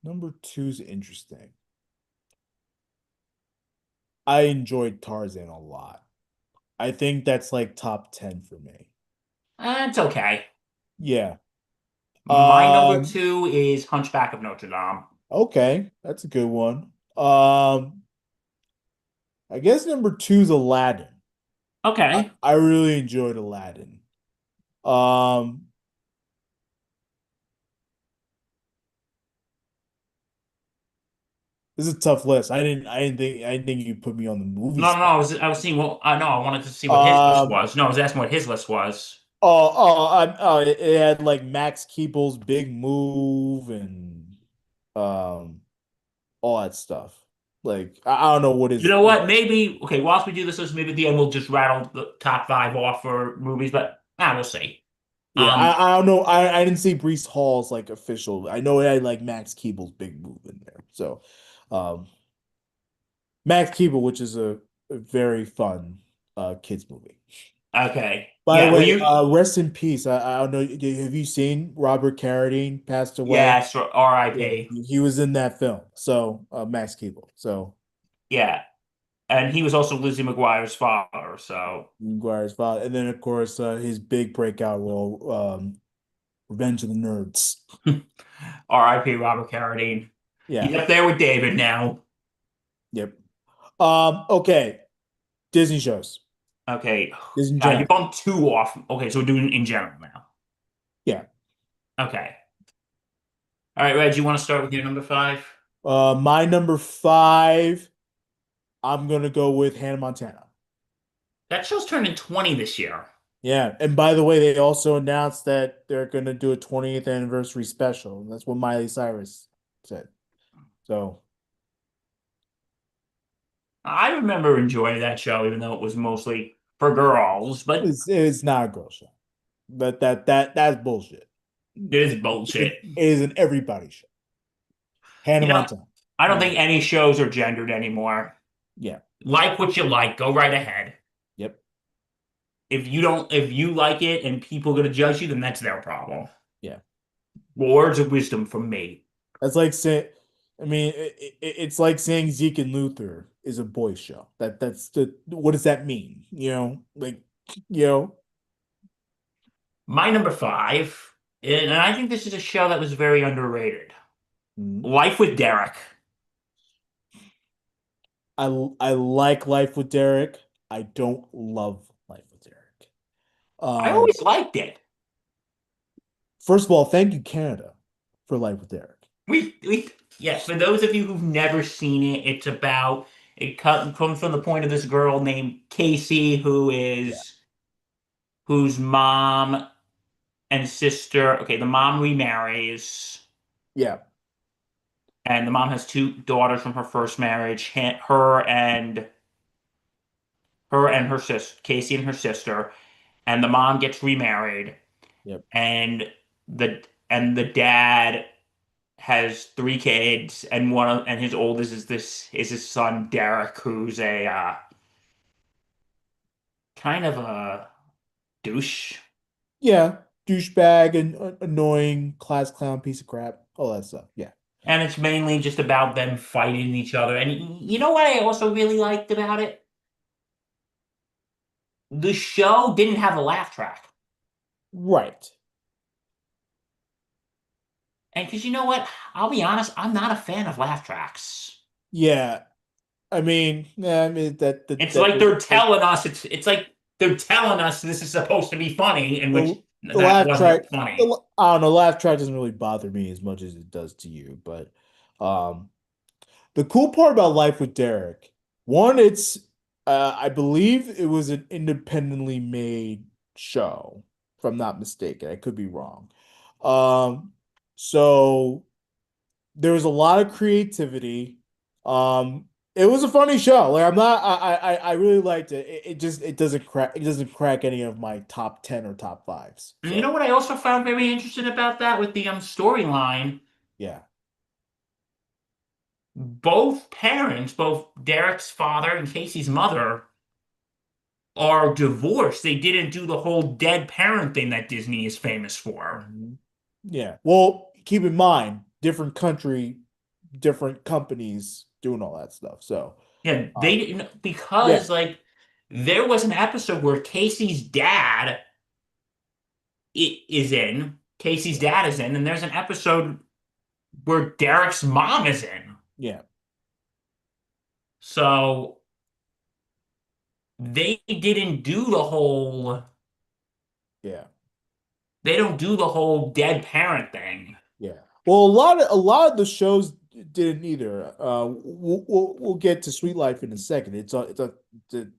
Number two's interesting. I enjoyed Tarzan a lot. I think that's like top 10 for me. It's okay. Yeah. My number Um, two is Hunchback of Notre Dame. okay, that's a good one. I guess number two's Aladdin. I, Okay. I really enjoyed Aladdin. Um, this is a tough list. I didn't think you put me on the movie No, no, spot. I was seeing what I know. I wanted to see what his list Um, was. No, I was asking what his list was. it had like Max Keeble's Big Move and um all that stuff. Like I don't know what You is. know what? Maybe okay. Whilst we do this list, maybe at the end we'll just rattle the top five off for movies. But we'll see. Yeah, Um, I don't know. I didn't see Brees Hall's like official. I know it had like Max Keeble's Big Move in there. So, um, Max Keeble, which is a very fun kids movie. okay. By the Yeah. Well, way, you. rest in peace. I don't know. Have you seen Robert Carradine passed away? Yes. Yeah, R.I.P. he was in that film. So, Max Keeble. So, Yeah, and he was also Lizzie McGuire's father. So McGuire's father, and then of course his big breakout role, Revenge of the Nerds. R.I.P. Robert Carradine. He's Yeah. up there with David now. Yep. Okay. Disney shows. Okay. Disney You Channel. bumped two off. Okay, so we're doing in general now. Yeah. Okay. All right, Reg, you want to start with your number five? My number five, I'm gonna go with Hannah Montana. That show's turning 20 this year. Yeah, and by the way, they also announced that they're gonna do a 20th anniversary special. That's what Miley Cyrus said. So I remember enjoying that show, even though it was mostly for girls, but it's not a girl show. But that's bullshit. it is It bullshit. is an everybody show. Hannah You know, Montana. I don't Yeah. think any shows are gendered anymore. Yeah. Like what you like, go right ahead. Yep. If you like it and people are gonna judge you, then that's their problem. Yeah. Words of wisdom from me. That's like saying, I mean, it's like saying Zeke and Luther is a boys show. What does that mean? Like, you know, My number five, and I think this is a show that was very underrated. mm, Life with Derek. I like Life with Derek. I don't love Life with Derek. I Um, always liked it. First of all, thank you, Canada, for Life with Derek. Yes, for those of you who've never seen it, comes from the point of this girl named Casey, Yeah, whose mom and sister, okay, the mom remarries, yeah, and the mom has two daughters from her first marriage, her and her sister, Casey and her sister, and the mom gets remarried, yep, and the dad has three kids, and and his oldest is his son Derek, who's a kind of a douche, yeah. Douchebag and annoying class clown piece of crap. All that stuff. Yeah. and it's mainly just about them fighting each other. And you know what I also really liked about it? The show didn't have a laugh track, Right. and because you know what, I'll be honest, I'm not a fan of laugh tracks. Yeah. I mean, yeah, I mean It's like they're telling us it's like they're telling us this is supposed to be funny, in which the that laugh wasn't track. funny. I don't know. Laugh track doesn't really bother me as much as it does to you. But um, the cool part about Life with Derek, one, I believe it was an independently made show. if I'm not mistaken. I could be wrong. So there was a lot of creativity. It was a funny show. Like I'm not I really liked it. It doesn't crack any of my top 10 or top fives. And you So know what I also found very interesting about that with the storyline? yeah. Both parents, both Derek's father and Casey's mother, are divorced. They didn't do the whole dead parent thing that Disney is famous for. Mhm. Yeah. Well, keep in mind, different country, different companies doing all that stuff. So Yeah, um they didn't yeah, because like there was an episode where Casey's dad is in, Casey's yeah, dad is in, and there's an episode where Derek's mom is in. yeah, So they didn't do the whole yeah. they don't do the whole dead parent thing. Yeah. Well, a lot of the shows didn't either. We'll get to Sweet Life in a second. It's on the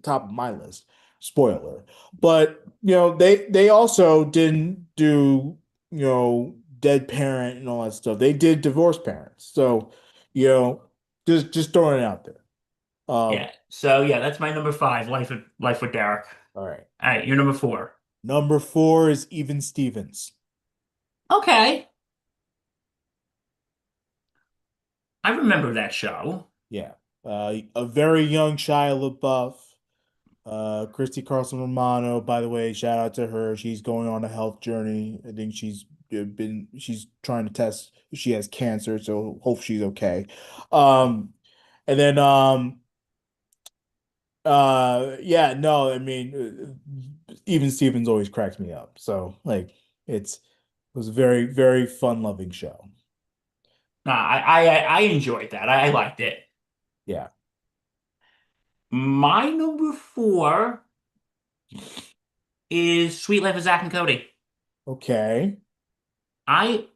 top of my list. Spoiler. But they also didn't do dead parent and all that stuff. They did divorced parents. So you know just throwing it out there. Yeah. So yeah, that's my number five, Life with Derek. All right. All right, you're number four. Number four is Even Stevens. Okay. I remember that show. Yeah. A very young Shia LaBeouf. Christy Carlson Romano, by the way, shout out to her. She's going on a health journey. I think she's trying to test if she has cancer, so hope she's okay. Um, and then yeah, no, I mean, even Stevens always cracks me up. So like, it was a very, very fun-loving show. Nah, I enjoyed that. I liked it. Yeah. My number four is Sweet Life of Zack and Cody. Okay. I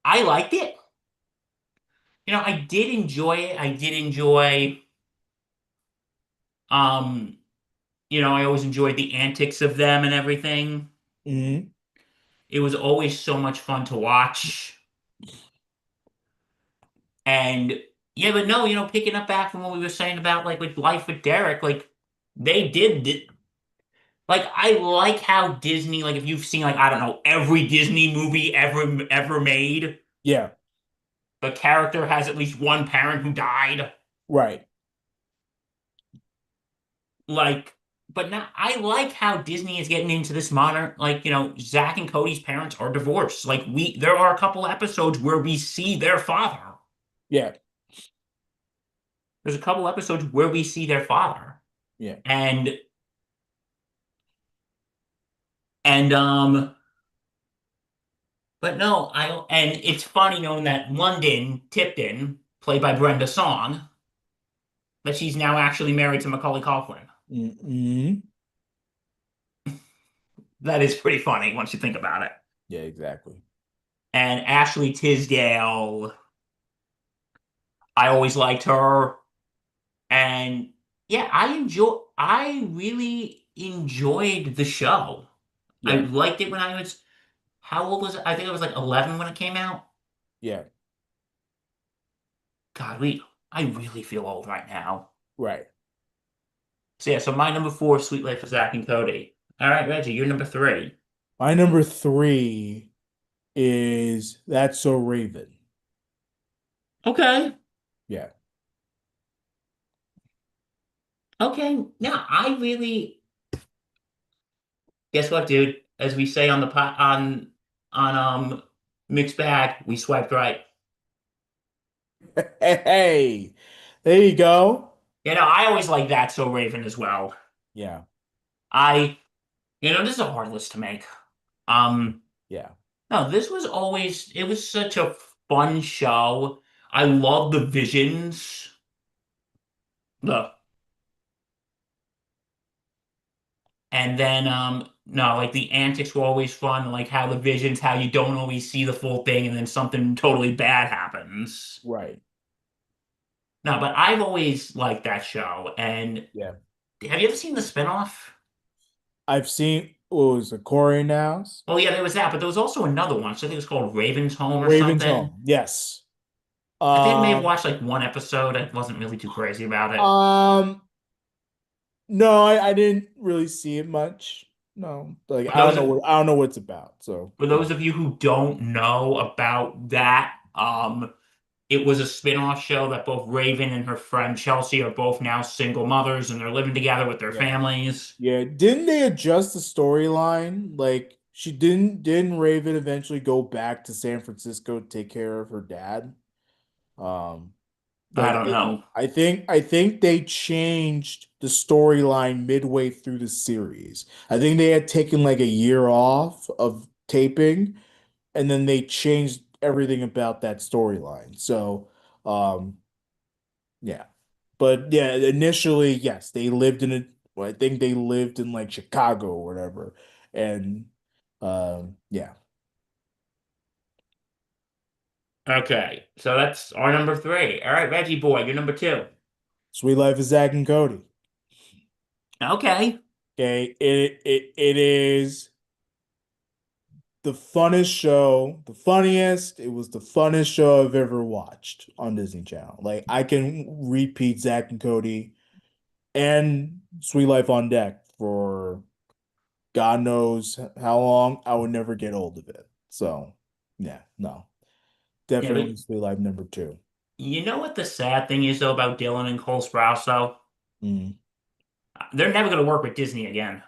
I liked it. I did enjoy it. I did enjoy um, I always enjoyed the antics of them and everything. Hmm. It was always so much fun to watch. And yeah, but no, picking up back from what we were saying about like with Life with Derek, like they did like I like how Disney, like if you've seen like I don't know, every Disney movie ever made, Yeah. the character has at least one parent who died. Right. Like, but now I like how Disney is getting into this modern, like, Zach and Cody's parents are divorced. Like there are a couple episodes where we see their father. Yeah. There's a couple episodes where we see their father. Yeah. And and but no, and it's funny knowing that London Tipton, played by Brenda Song, that she's now actually married to Macaulay Culkin. Hmm. That is pretty funny once you think about it. Yeah, exactly. And Ashley Tisdale, I always liked her. And yeah, I really enjoyed the show. I Yeah. liked it when how old was it? I think I was like 11 when it came out. Yeah. God, I really feel old right now. Right. So yeah, so my number four, Sweet Life of Zack and Cody. All right, Reggie, you're number three. My number three is That's So Raven. Okay. Yeah. Okay. Now I really guess what, dude? As we say on the pot on mixed bag, we swiped right. Hey, there you go. I always like that so Raven as well. Yeah. I this is a hard list to make. Um, Yeah. no, it was such a fun show. I love the visions. The And then no, like the antics were always fun, like how the visions, how you don't always see the full thing and then something totally bad happens. Right. No, but I've always liked that show. And Yeah. have you ever seen the spinoff? I've seen what was it, Corey Nows? Oh yeah, there was that, but there was also another one. So I think it was called Raven's Home or Raven's something. Home. Yes. I think I may have Um, watched like one episode. I wasn't really too crazy about it. um, no, I didn't really see it much. No, like For those of I don't know what it's about. So for yeah. those of you who don't know about that, it was a spin-off show that both Raven and her friend Chelsea are both now single mothers and they're living together with their Yeah. families. Yeah, didn't they adjust the storyline? Like she didn't Raven eventually go back to San Francisco to take care of her dad? Um, I like don't know. I think they changed the storyline midway through the series. I think they had taken like a year off of taping, and then they changed everything about that storyline. So, um, yeah. But yeah, initially, yes, they lived in a, well, I think they lived in like Chicago or whatever. And yeah. Okay, so that's our number three. All right, Reggie boy, you're number two. Sweet Life of Zack and Cody. Okay. Okay. It is the funnest show, the funniest. It was the funnest show I've ever watched on Disney Channel. Like I can repeat Zack and Cody and Sweet Life on Deck for God knows how long. I would never get old of it. So yeah, no. Yeah, but Definitely Sweet Life number two. you know what the sad thing is though about Dylan and Cole Sprouse though? Mm. They're never gonna work with Disney again.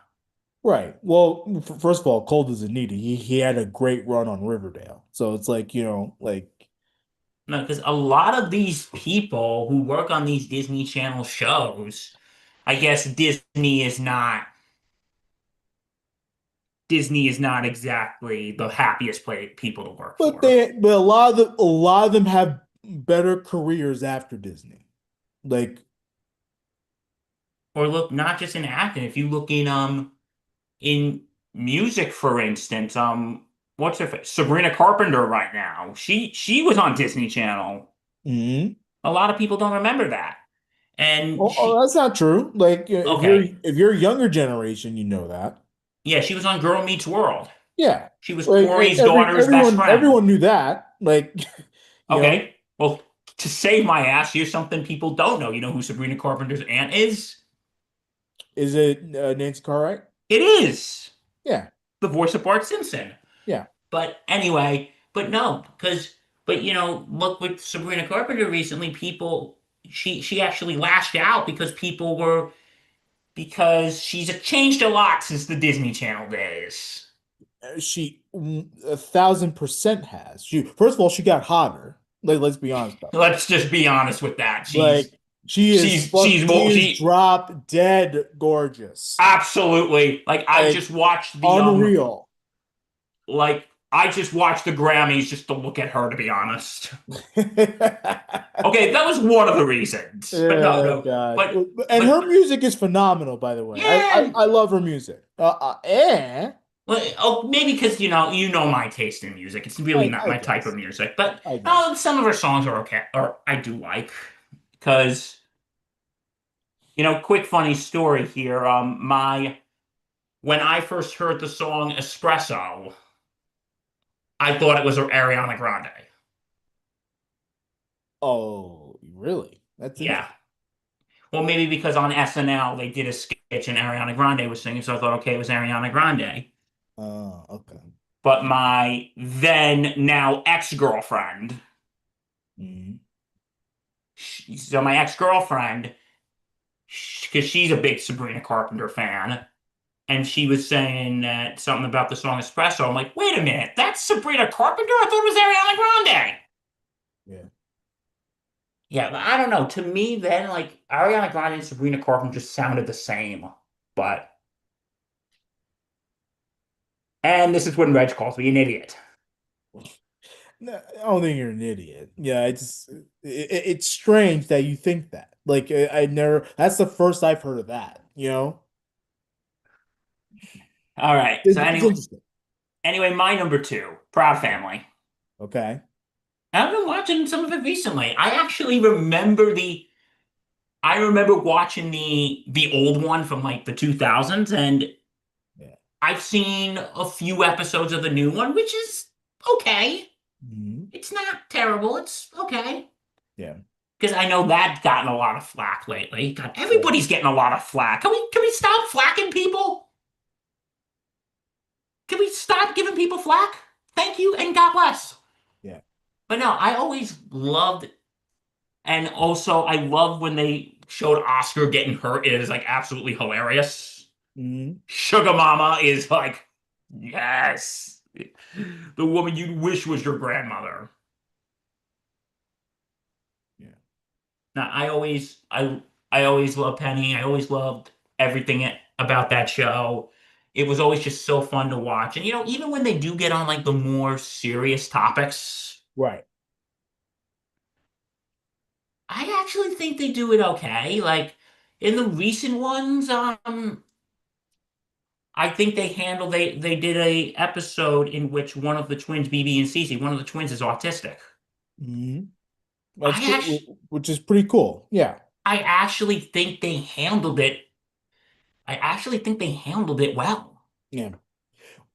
Right. Well, first of all, Cole doesn't need it. He had a great run on Riverdale. So it's like, like No, because a lot of these people who work on these Disney Channel shows, I guess Disney is not exactly the happiest people to work for. but a lot of them have better careers after Disney. Like Or look, not just in acting. If you look in music, for instance, what's her face? Sabrina Carpenter right now. She was on Disney Channel. mhm. A lot of people don't remember that. And she That's not true. Like okay. if you're a younger generation, you know that. Yeah, she was on Girl Meets World. Yeah. She was Like Corey's daughter's best friend. everyone knew that. Like, you know, Okay. Well, to save my ass, here's something people don't know. You know who Sabrina Carpenter's aunt is? is it Nancy Cartwright? It is Yeah. the voice of Bart Simpson. Yeah. But anyway, but no, but look with Sabrina Carpenter recently, she actually lashed out because because she's changed a lot since the Disney Channel days. She 1,000% has. She first of all, she got hotter. Like, let's be honest about that. Let's just be honest with that. Like, she is She drop dead gorgeous. absolutely like Like unreal. I just watched the Grammys just to look at her, to be honest. Okay, that was one of the reasons. But no, Oh no. God. But And but her music is phenomenal, by the way. yeah. I love her music. Well, oh, maybe because you know my taste in music. It's really not I my type of guess. music. But I guess. no, some of her songs are okay, or I do like. Because quick funny story here. My when I first heard the song Espresso, I thought it was Ariana Grande. Oh, really? That's Yeah. interesting. Well, maybe because on SNL they did a sketch and Ariana Grande was singing, so I thought, okay, it was Ariana Grande. Oh, okay. But my then now ex-girlfriend, Mhm. so my ex-girlfriend, because she's a big Sabrina Carpenter fan, and she was saying that something about the song Espresso. I'm like, wait a minute, that's Sabrina Carpenter? I thought it was Ariana Grande. Yeah. Yeah, but I don't know. To me, then, like, Ariana Grande and Sabrina Carpenter just sounded the same. But, and this is when Reg calls me an idiot. No, I don't think you're an idiot. Yeah, it's strange that you think that. Like I never. That's the first I've heard of that. You know, All right. So it's interesting. anyway, my number two, Proud Family. Okay. I've been watching some of it recently. I remember watching the old one from like the 2000s, and Yeah. I've seen a few episodes of the new one, which is okay. Mhm. It's not terrible. It's okay. Yeah. Because I know that's gotten a lot of flack lately. God, Yeah. everybody's getting a lot of flack. Can we stop flacking people? Can we stop giving people flack? Thank you and God bless. Yeah. But no, I always loved, and also I love when they showed Oscar getting hurt. It is like absolutely hilarious. Mhm. Sugar Mama is like, yes, the woman you'd wish was your grandmother. Yeah. Now, I always loved Penny. I always loved everything about that show. It was always just so fun to watch. And even when they do get on like the more serious topics, Right. I actually think they do it okay. Like in the recent ones, I think they did a episode in which one of the twins, BB and Cece, one of the twins is autistic. Mhm. That's I pretty, actually which is pretty cool. Yeah. I actually think they handled it. I actually think they handled it well. Yeah.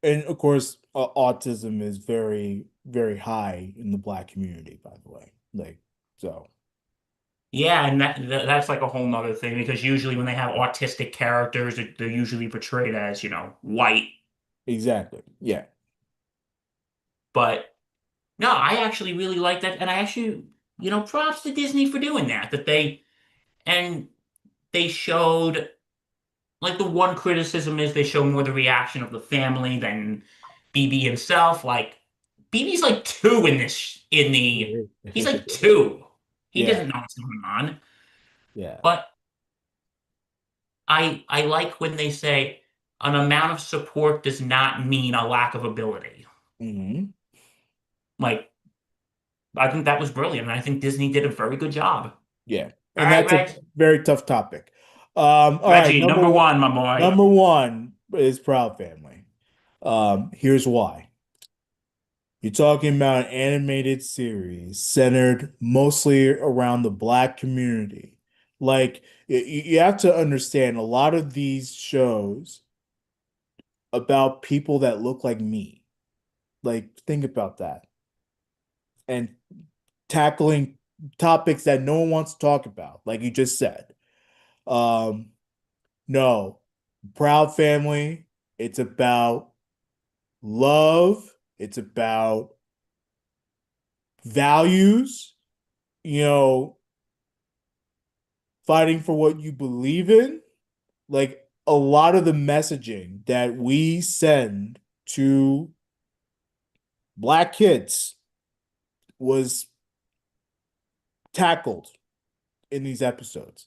And of course, autism is very, very high in the Black community, by the way. Like, so Yeah, and that's like a whole nother thing because usually when they have autistic characters, they're usually portrayed as, white. exactly. Yeah. But no, I actually really like that. And I actually, props to Disney for doing that. And they showed, like, the one criticism is they show more the reaction of the family than BB himself. Like, BB's like two he's like two. He Yeah. doesn't know what's going on. Yeah. But I like when they say an amount of support does not mean a lack of ability. Hmm. Like, I think that was brilliant, and I think Disney did a very good job. Yeah. All And right, that's a Reg. very tough topic. All right, Reggie, number one, my boy. number one is Proud Family. Here's why. You're talking about an animated series centered mostly around the Black community. Like, you have to understand a lot of these shows about people that look like me. Like, think about that. And tackling topics that no one wants to talk about, like you just said. Um, no, Proud Family, it's about love, it's about values, you know, fighting for what you believe in. Like a lot of the messaging that we send to Black kids was tackled in these episodes.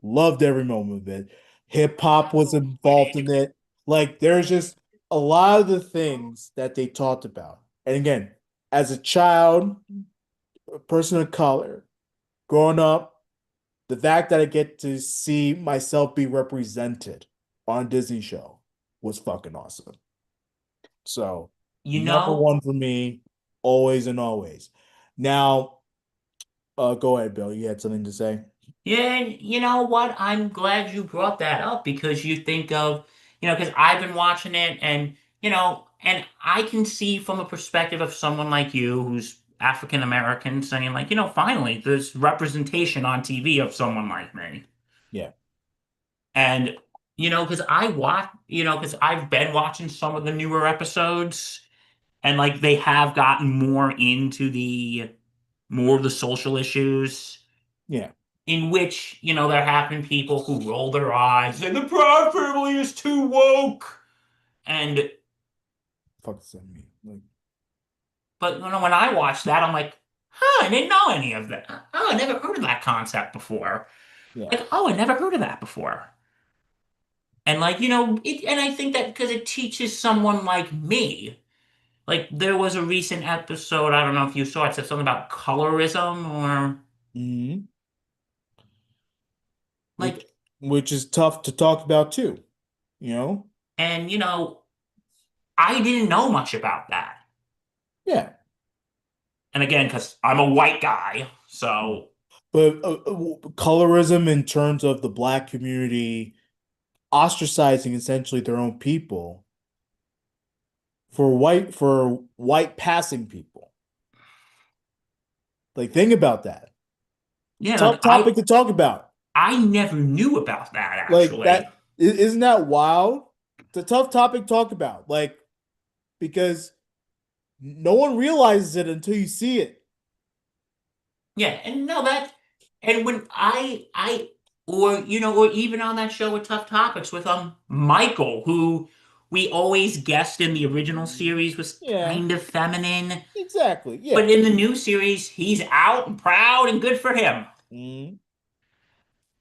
Loved every moment of it. Hip hop was involved in it. Like there's just a lot of the things that they talked about. And again, as a child, a person of color, growing up, the fact that I get to see myself be represented on a Disney show was fucking awesome. So, You number know, one for me, always and always. Now, go ahead, Bill. You had something to say? yeah, and you know what? I'm glad you brought that up because you think of, because I've been watching it and I can see from a perspective of someone like you who's African American saying like, finally, there's representation on TV of someone like me. Yeah. And, because because I've been watching some of the newer episodes and like they have gotten more of the social issues Yeah. in which, there have been people who roll their eyes and the Proud Family is too woke. And, Fuck does that mean? Like, but when I watched that, I'm like, huh, I didn't know any of that. Oh, I never heard of that concept before. yeah. Like, oh, I never heard of that before. And like, and I think that because it teaches someone like me. Like there was a recent episode, I don't know if you saw it, said something about colorism or Mhm. Which like, which is tough to talk about too, you know? and I didn't know much about that. Yeah. And again, because I'm a white guy, Yeah. so But colorism in terms of the Black community ostracizing essentially their own people, for white passing people. Like, think about that. Yeah, Tough like topic to talk about. I never knew about that Like actually. that, isn't that wild? It's a tough topic to talk about. Like, because no one realizes it until you see it. Yeah, and no, that, and when or or even on that show with Tough Topics with Michael, who we always guessed in the original series was Yeah, kind of feminine, exactly. Yeah. but in the new series, he's out and proud and good for him. Mhm.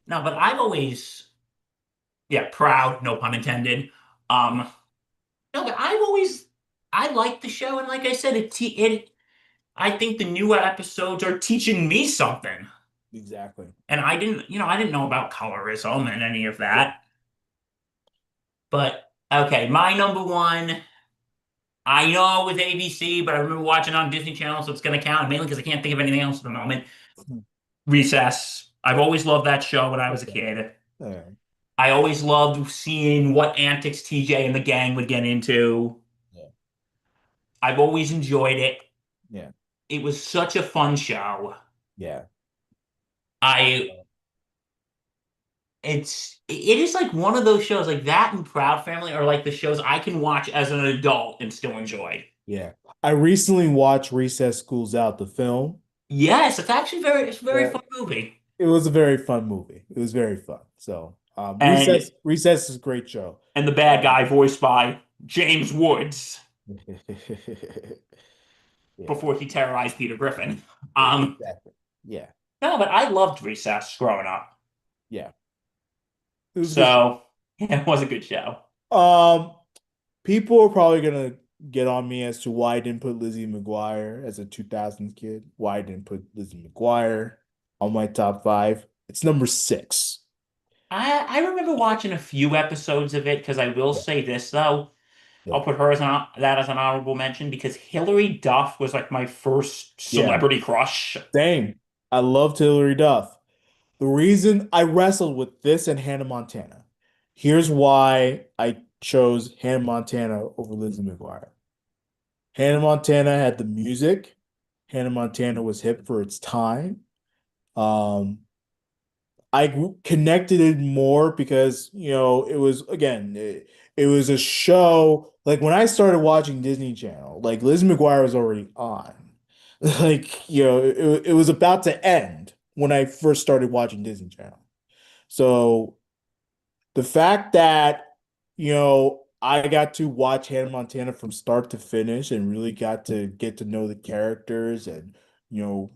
No, but I've always, yeah, proud, no pun intended. Um, no, but I liked the show, and like I said, I think the newer episodes are teaching me something. Exactly. And I didn't know about colorism and any of Yeah. that. But okay, my number one, I know with ABC, but I remember watching on Disney Channel, so it's gonna count, mainly because I can't think of anything else at the moment. Recess. I've always loved that show when I was a Okay. kid. All right. I always loved seeing what antics TJ and the gang would get into. Yeah. I've always enjoyed it. Yeah. It was such a fun show. Yeah. I it is like one of those shows like that and Proud Family are like the shows I can watch as an adult and still enjoy. Yeah. I recently watched Recess Schools Out, the film. Yes, it's a very Yeah. fun movie. It was a very fun movie. It was very fun. So, And Recess is a great show. the bad Um, guy voiced by James Woods yeah. before he terrorized Peter Griffin. Um Exactly. Yeah. no, but I loved Recess growing up. Yeah. It was a good So yeah, it was a good show. show. People are probably gonna get on me as to why I didn't put Lizzie McGuire as a 2000s kid. Why I didn't put Lizzie McGuire on my top five. It's number six. I remember watching a few episodes of it because I will Yeah. say this though. Yeah. I'll put her as that as an honorable mention because Hilary Duff was like my first Yeah. celebrity crush. Same. I loved Hillary Duff. The reason I wrestled with this and Hannah Montana. Here's why I chose Hannah Montana over Lizzie McGuire. Hannah Montana had the music. Hannah Montana was hip for its time. Um, connected it more because, it was again, it was a show. Like when I started watching Disney Channel, like Lizzie McGuire was already on. Like, it was about to end when I first started watching Disney Channel. So the fact that, I got to watch Hannah Montana from start to finish and really got to get to know the characters and,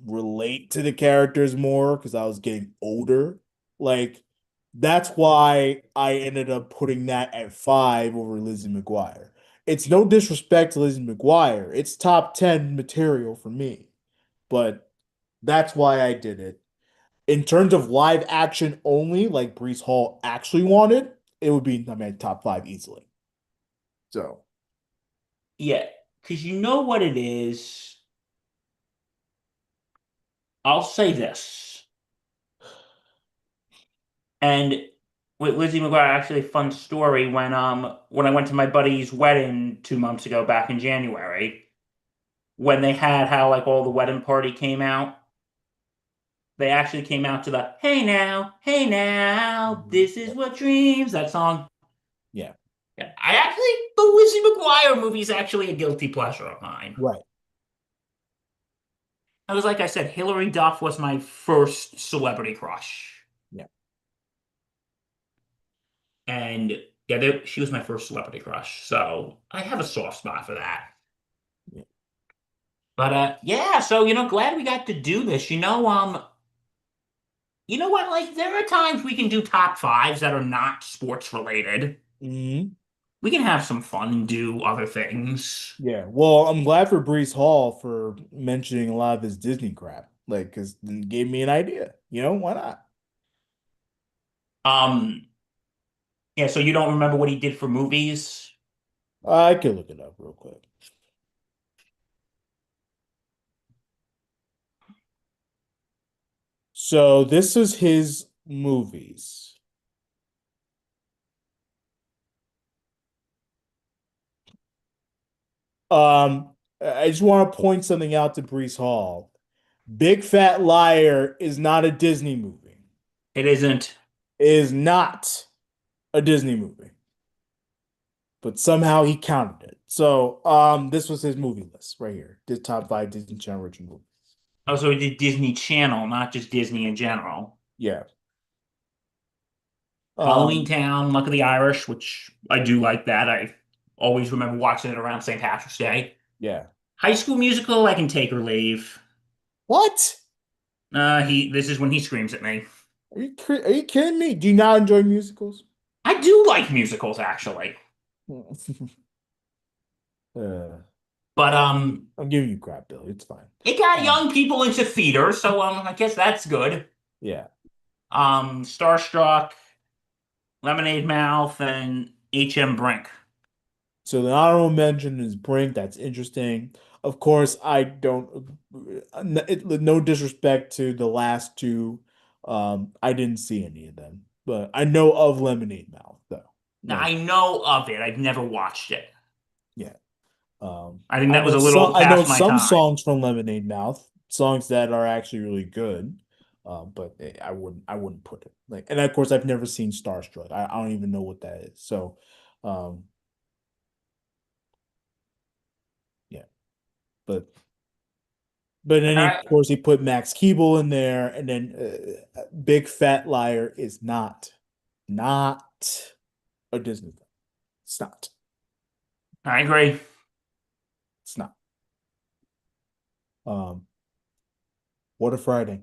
relate to the characters more because I was getting older. Like, that's why I ended up putting that at five over Lizzie McGuire. It's no disrespect to Lizzie McGuire. It's top 10 material for me, but that's why I did it. In terms of live action only, like Brees Hall actually wanted, it would be, I mean, top five easily. So, Yeah, because you know what it is. I'll say this. And with Lizzie McGuire, actually, a fun story when I went to my buddy's wedding 2 months ago, back in January, when they had how like all the wedding party came out. They actually came out to the hey now, this is what dreams, that song. yeah, Yeah, the Lizzie McGuire movie is actually a guilty pleasure of mine. right. I was like I said, Hilary Duff was my first celebrity crush. Yeah. And yeah, she was my first celebrity crush. So I have a soft spot for that. Yeah. But yeah, so glad we got to do this. You know what? Like there are times we can do top fives that are not sports related. Hmm. We can have some fun and do other things. Yeah. Well, I'm glad for Brees Hall for mentioning a lot of his Disney crap. Like, because it gave me an idea. Why not? Um, yeah, so you don't remember what he did for movies? I could look it up real quick. So this is his movies. I just want to point something out to Brees Hall. Big Fat Liar is not a Disney movie. It isn't. It is not a Disney movie. But somehow he counted it. So, this was his movie list right here. The top 5 Disney Channel original movies. Also, it did Disney Channel, not just Disney in general. Yeah. Halloween Town, Luck of the Irish, which I do like that. I always remember watching it around St. Patrick's Day. Yeah. High School Musical, I can take or leave. What? This is when he screams at me. Are you kidding me? Do you not enjoy musicals? I do like musicals, actually. But I'm giving you crap, Bill. It's fine. it got young people into theater, so I guess that's good. Yeah. Starstruck, Lemonade Mouth, and H.M. Brink. So the honorable mention is Brink. That's interesting. Of course, I don't. No disrespect to the last two. I didn't see any of them, but I know of Lemonade Mouth though. Now, I know of it. I've never watched it. Yeah. I think that was a little I know past my some time. songs from Lemonade Mouth, songs that are actually really good. But I wouldn't put it like, and of course I've never seen Starstruck. I don't even know what that is. So, yeah, but then All he, right. of course he put Max Keeble in there, and then Big Fat Liar is not a Disney film. It's not. I agree. It's not. What a Friday.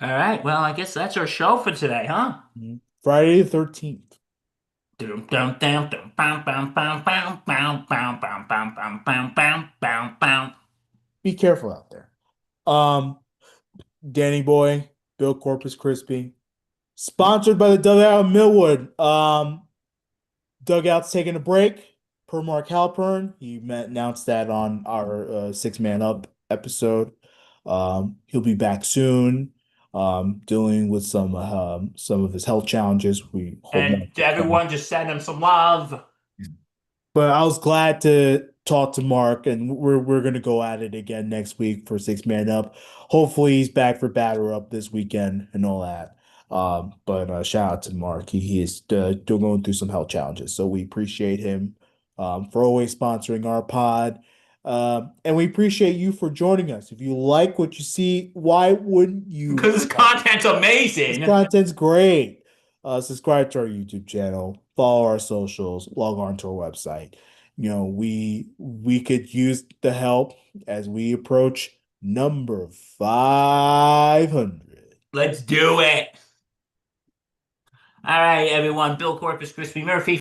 All right. Well, I guess that's our show for today, huh? Friday the 13th. Dum dum dum dum bam bam bam bam bam bam bam bam bam bam bam bam bam. Be careful out there. Danny Boy, Bill Corpus Crispy. Sponsored by the Dugout of Millwood. Dugout's taking a break per Mark Halpern. He announced that on our 6 Man Up episode. He'll be back soon, dealing with some of his health challenges. We hope. And everyone just send him some love. But I was glad to talk to Mark, and we're gonna go at it again next week for 6 Man Up. Hopefully, he's back for Batter Up this weekend and all that. But shout out to Mark. He is still going through some health challenges, so we appreciate him for always sponsoring our pod. And we appreciate you for joining us. If you like what you see, why wouldn't you? Because this content's amazing. This content's great. Subscribe to our YouTube channel, follow our socials, log on to our website. You know, we could use the help as we approach number 500. Let's do it. All right, everyone. Bill Corpus Crispy Murphy.